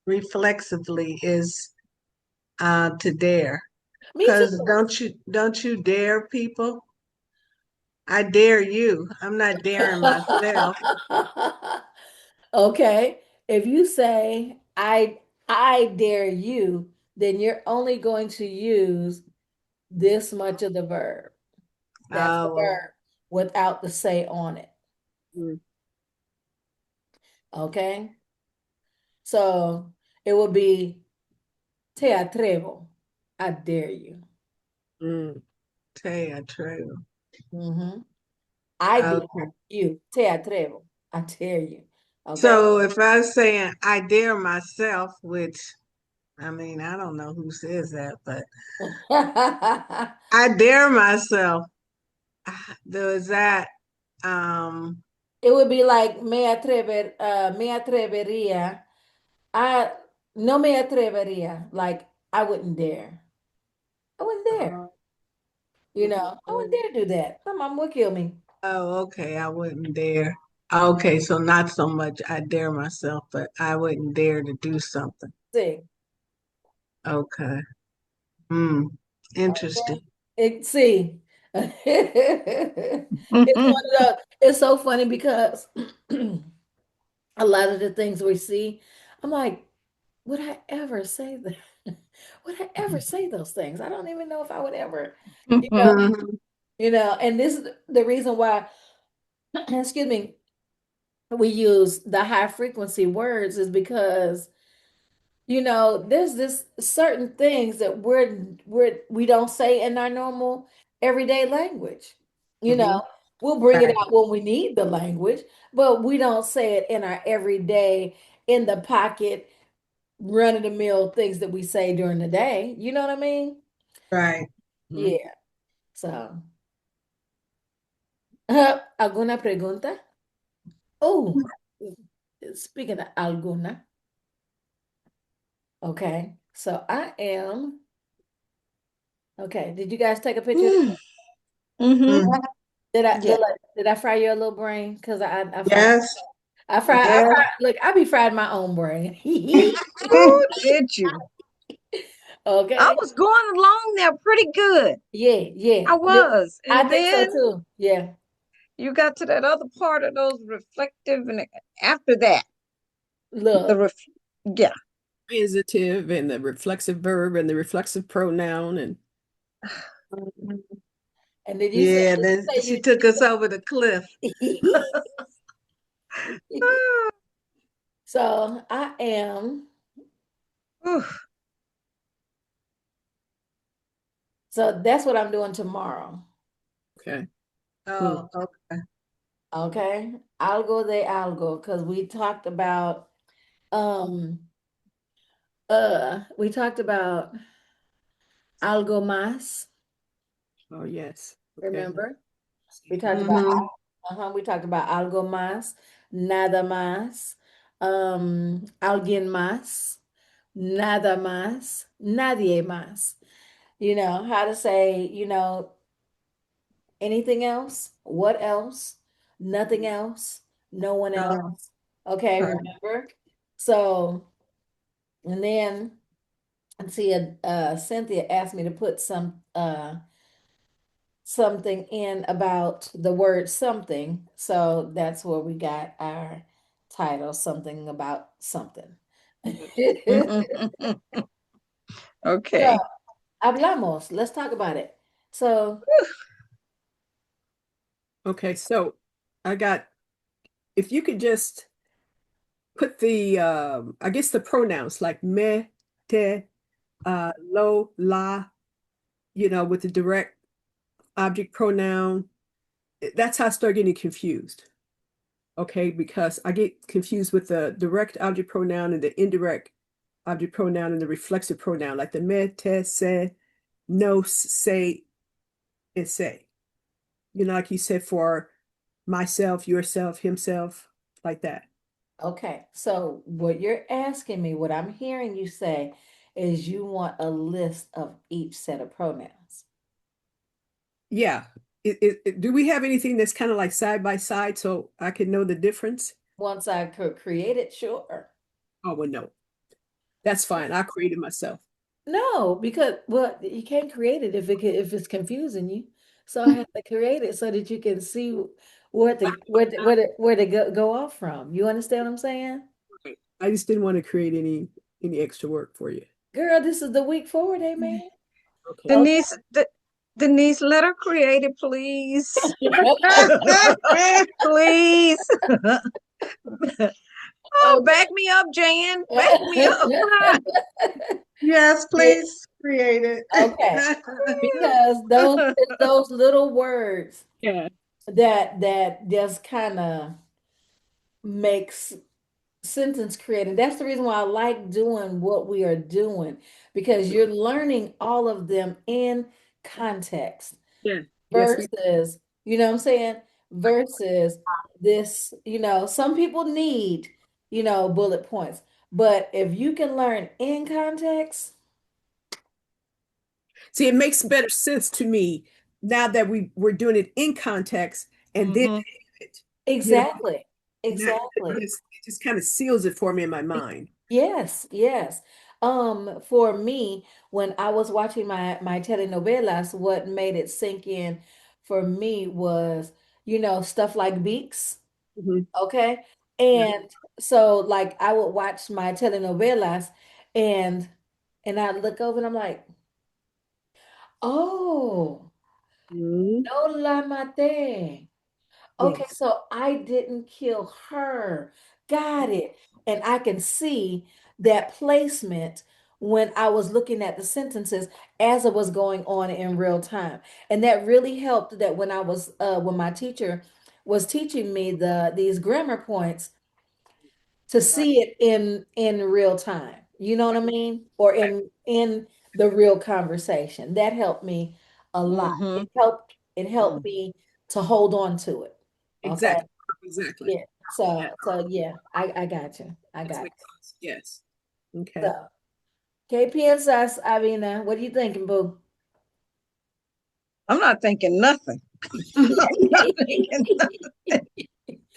reflexively is to dare. Me Because too. don't you dare people? I dare you. I'm not daring myself. Okay. If you say I dare you, then you're only going to use this much of the verb. That's the Oh, verb without the say on it. mm, Okay. So it would be te atrevo. I dare you. mm, tell you true. Hmm. I dare Okay. you. Te atrevo. I dare you. Okay. So if I was saying I dare myself, which I mean, I don't know who says that, but I dare myself. Does that um It would be like me atrevería. I no me atrevería. Like I wouldn't dare. I wouldn't dare. uh, I wouldn't dare do that. My mom would kill me. oh, okay, I wouldn't dare. Okay, so not so much I dare myself, but I wouldn't dare to do something. See. Okay. Hmm. Okay. Interesting. See. It's one of those, it's so funny because a lot of the things we see, I'm like, would I ever say that? Would I ever say those things? I don't even know if I would ever, you know, Mhm. and this is the reason why, excuse me, we use the high frequency words is because there's this certain things that we don't say in our normal everyday language. You Mhm. know, we'll bring it Right. out when we need the language, but we don't say it in our everyday, in the pocket, run of the mill things that we say during the day. You know what I mean? Right. Mhm. Yeah. So, ¿alguna pregunta? Oh, speaking of alguna, okay. So I am, okay. Did you guys take a picture of Mm-hmm. that? Mm. Yeah. Did I fry your little brain? Because I fried Yes. I Yes. fry look, I be fried my own brain. Oh, did you? I Okay. was going along there pretty good. Yeah. I was. I And think so then too. Yeah. you got to that other part of those reflective, and after that, the Look. yeah. Transitive and the reflexive verb and the reflexive pronoun and Mhm. And did you say Yeah, then she took us over the cliff. you So I am. Whew. So that's what I'm doing tomorrow. Okay. Hmm. Oh, okay. Okay. Algo de algo, because um we talked about algo más, Oh, yes. Okay. remember? We talked about Mm-hmm. we talked about algo más, nada más, alguien más, nada más, nadie más. You know, how to say, anything else, what else, nothing else, no one Oh, else. Okay, okay. remember? So, and then and see, Cynthia asked me to put something in about the word something. So that's where we got our title, something about something. So, Okay. hablamos. Let's talk about it. So, Okay. So I got, if you could just put the, I guess the pronouns like me, te, lo, la, with the direct object pronoun. That's how I start getting confused. Okay, because I get confused with the direct object pronoun and the indirect object pronoun and the reflexive pronoun, like the me, te, se, nos, say, and say. Like you said for myself, yourself, himself, like that. okay. So, what you're asking me, what I'm hearing you say is you want a list of each set of pronouns. Yeah. Do we have anything that's kind of like side by side so I can know the difference? Once I could create it, sure. Oh, well, no. That's fine. I created myself. No, because well, you can't create it if it's confusing you. So I have to create it so that you can see where to go off from. You understand what I'm saying? I just didn't want to create any extra work for you. Girl, this is the week forward, amen. Okay. Okay. Denise, Denise, let her create it, please. Please. Oh, back me up, Jan. Back me up. Yes, Yeah, please create it. okay. Because those little words Yeah. that just kind of makes sentence creating. That's the reason why I like doing what we are doing because you're learning all of them in context Yeah. Yes, we. versus, you know what I'm saying? Versus this, some people need, bullet points. But if you can learn in context, See, it makes better sense to me now that we're doing it in context and then Hmm. it, you know, exactly. and that Exactly. it just kind of seals it for me in my mind. Yes, yes. For me, when I was watching my telenovelas, what made it sink in for me was, stuff like Beaks, Mhm. okay? Yeah. And so like I would watch my telenovelas and I'd look over and I'm like, "Oh, Mhm. no la maté." Okay, Yes. so I didn't kill her. Got it. And I can see that placement when I was looking at the sentences as it was going on in real time. And that really helped that when my teacher was teaching me these grammar points to Right. see it in real time. You know what I mean? Or in the real conversation. That helped me a lot. Mm-hmm. It helped me to hold on to it. Okay. Exactly. Exactly. Yeah. So yeah, I got you. I That's got makes you. sense. Yes. Okay. So ¿qué piensas, Avina? What are you thinking, boo? I'm not thinking nothing. I'm not thinking nothing.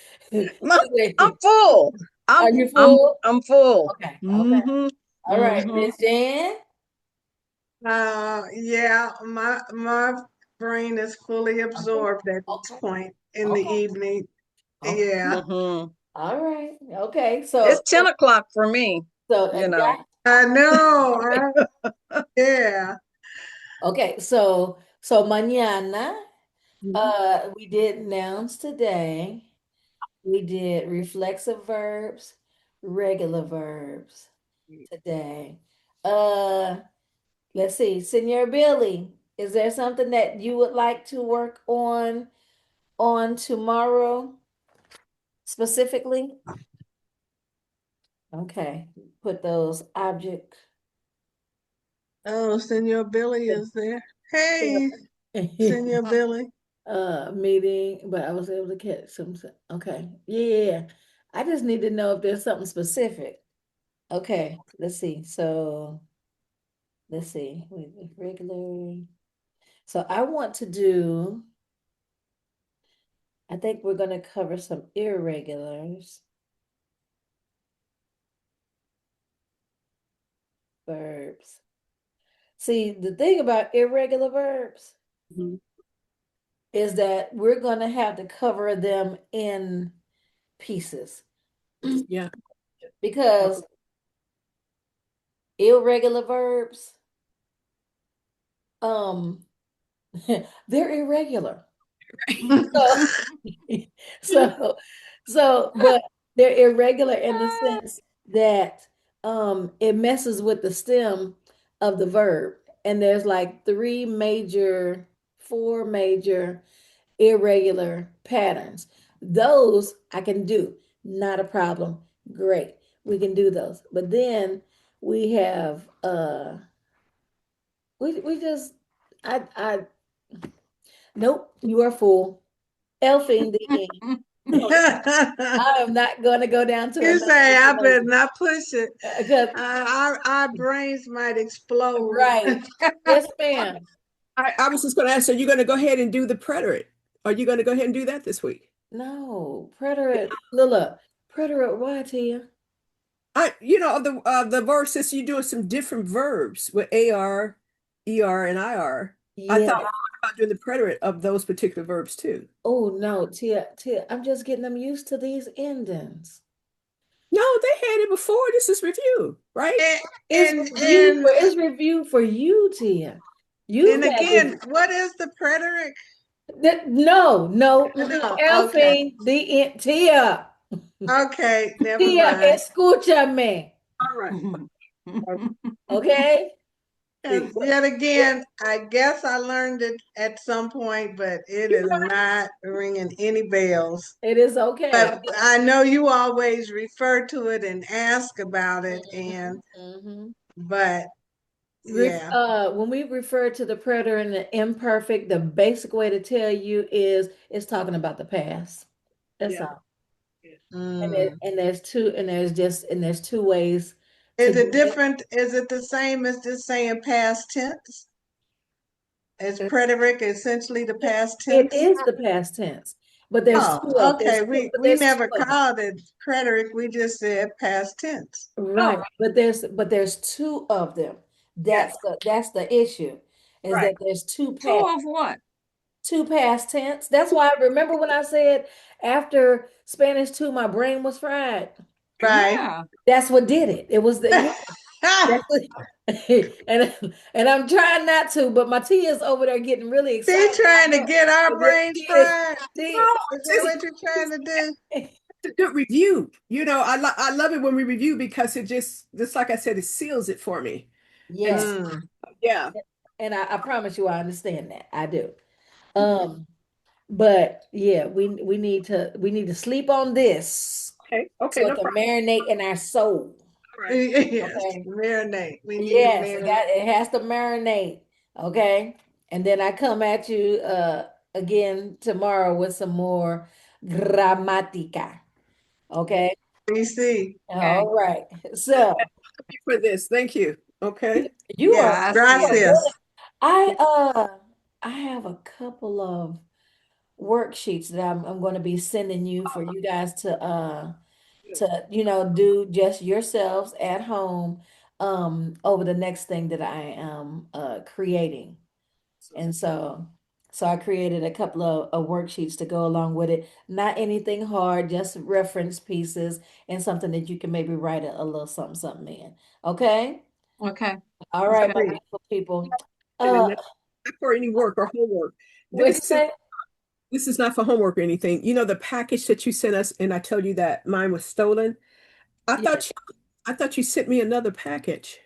No, I'm full. I'm Are you I'm full? I'm full. Okay, okay. Mm-hmm. All right, Mm-hmm. Miss Jan. Yeah, my brain is fully Okay, absorbed at this okay, point in the okay, evening. okay. Yeah, Mm-hmm. All right. Okay. It's So 10 o'clock for me, so you know. I know. Yeah. okay. So mañana, Mhm. we did nouns today. We did reflexive verbs, regular verbs today. Uh, let's see, Senor Billy, is there something that you would like to work on tomorrow specifically? Okay, put those object Oh, Senor Billy is there. Hey, Senor Billy. meeting, but I was able to catch some. Okay, yeah. I just need to know if there's something specific. Okay, let's see. So let's see. Regular. So I want to do. I think we're going to cover some irregulars. Verbs. See, the thing about irregular verbs Mhm. is that we're going to have to cover them in pieces Yeah. because irregular verbs, um, they're irregular. So, so, but they're irregular in the sense that it messes with the stem of the verb. And there's like four major irregular patterns. Those I can do, not a problem. Great. We can do those. But then we have we just I nope, you are full. Elfing the end. I am not going to go down to You another say I better emoji. not push it. Because Our brains might explode. right. Yes, ma'am. I was just going to ask, are you going to go ahead and do the preterite? Are you going to go ahead and do that this week? No, preterite, Lila, preterite what here? The verse says you're doing some different verbs with AR, ER, and IR. I Yeah. thought about doing the preterite of those particular verbs too. Oh no, Tia, I'm just getting them used to these endings. No, they had it before. This is review, right? And It's and review and, for it's review for you, Tia. You've and had again, review. what is the preteric? No, No, okay. Elfing the end. Tia, Okay, never Tia, mind. escúchame, All right. okay? See, And yet again, I guess I learned it at some point, but it is not ringing any bells. It is okay. But I know you always refer to it and ask about it, Mhm, and mhm. but yeah, When we refer to the predator and the imperfect, the basic way to tell you is it's talking about the past. That's yeah. all. Yeah. mm. And there's two ways to Is it do it. different? Is it the same as just saying past tense? Is preteric essentially the past It tense? is the past tense, but Oh, okay. We there's never two of them. called it preteric. We just said past tense. Oh, Right, but there's two of them. yes. That's the issue, is Right. that there's Two of what? two past tense. That's why I remember when I said after Spanish 2, my brain was fried. Right. Yeah. That's what did it. It was the yeah, that's what, and I'm trying not to, but my T is over there getting really She excited. I trying to know. get our brains T is fried. T, Is that It's, what you're trying to do? it's a good review. I love it when we review because it just like I said, it seals it for me. And yes, Mm. yeah. and I promise you I understand that. I do. Um, but yeah, we need to sleep on this Okay. Okay. so it No can problem. marinate in our soul. All right. Yes, Okay. marinate. We need to Yes, marinate. it has to marinate. Okay. And then I come at you again tomorrow with some more grammatica. Okay. We see. Okay. All right. So Thank you for this. Thank you. Okay. Yes, you are Gracias. really gracias. I uh I have a couple of worksheets that I'm going to be sending you for you guys to do just yourselves at home over the next thing that I am creating. And so I created a couple of worksheets to go along with it. Not anything hard, just reference pieces and something that you can maybe write a little something something in. Okay? Okay. All It's right, got my Agree. beautiful people. and Uh not for any work or homework. Maybe what'd you send say? this is not for homework or anything. You know, the package that you sent us, and I told you that mine was stolen. I Yes. thought I thought you sent me another package.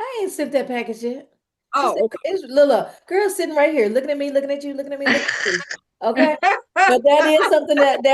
I ain't sent that package yet. Oh, okay. It's little girl sitting right here, looking at me, looking at you, looking at me, looking at you. Okay. But that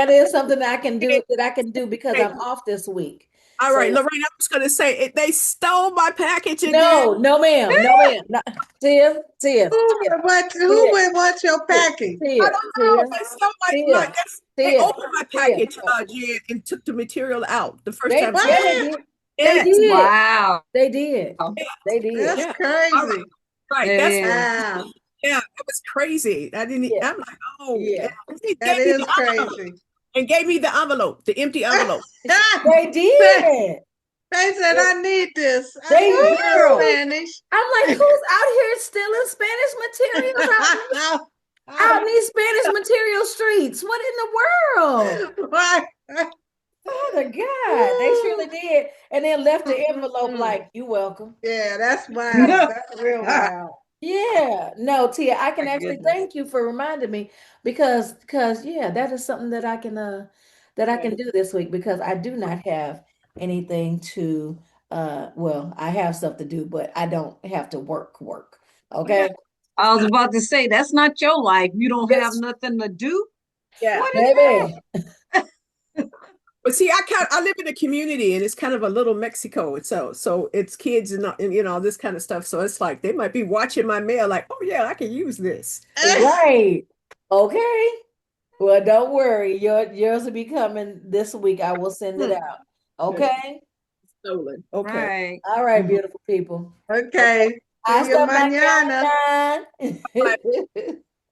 is something that I can do because Hey, I'm off this week. all right, So Lorraine, I was going to say they stole my package again. no, no, ma'am, no, ma'am. No. Tia, Tia, Tia, Who Tia, would want your Tia, package? I Tia, don't know. Tia, They stole Tia, they Tia, opened my Tia. package, Jen, and took the material out the first They time. yeah, What? they did. They Yes, did. Wow. They did. yeah, They did. That's yeah. All right, crazy. right. It That's is. Wow, yeah. It was crazy. I didn't. Yeah. I'm like, oh, Yeah. and he that gave me is the envelope crazy. and gave me the envelope, the empty envelope. They They did. said, I need this. I They can learn did. Spanish. I'm like, who's out here stealing Spanish materials out in these Spanish material streets? What in the world? Right. Father God, they surely did. And then left the envelope like, you welcome. Yeah, that's wild. That's real wild. Yeah. No, Tia, I can My actually goodness. thank you for reminding me because yeah, that is something that I can do this week because I do not have anything to well, I have stuff to do, but I don't have to work. Yeah, Okay? I was about to say, that's not your life. You don't have Yes, nothing to do. yeah. What is that? baby. But see, I live in a community and it's kind of a little Mexico. So it's kids and you know this kind of stuff. So it's like they might be watching my mail, like, oh yeah, I can use this. Right. Okay. Well, don't worry. Yours will be coming this week. I will send it Hmm. out. Okay? Stolen. Okay. Right. All right, beautiful people. Okay. Okay. See you Hasta mañana. mañana.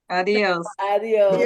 Adios. Adios.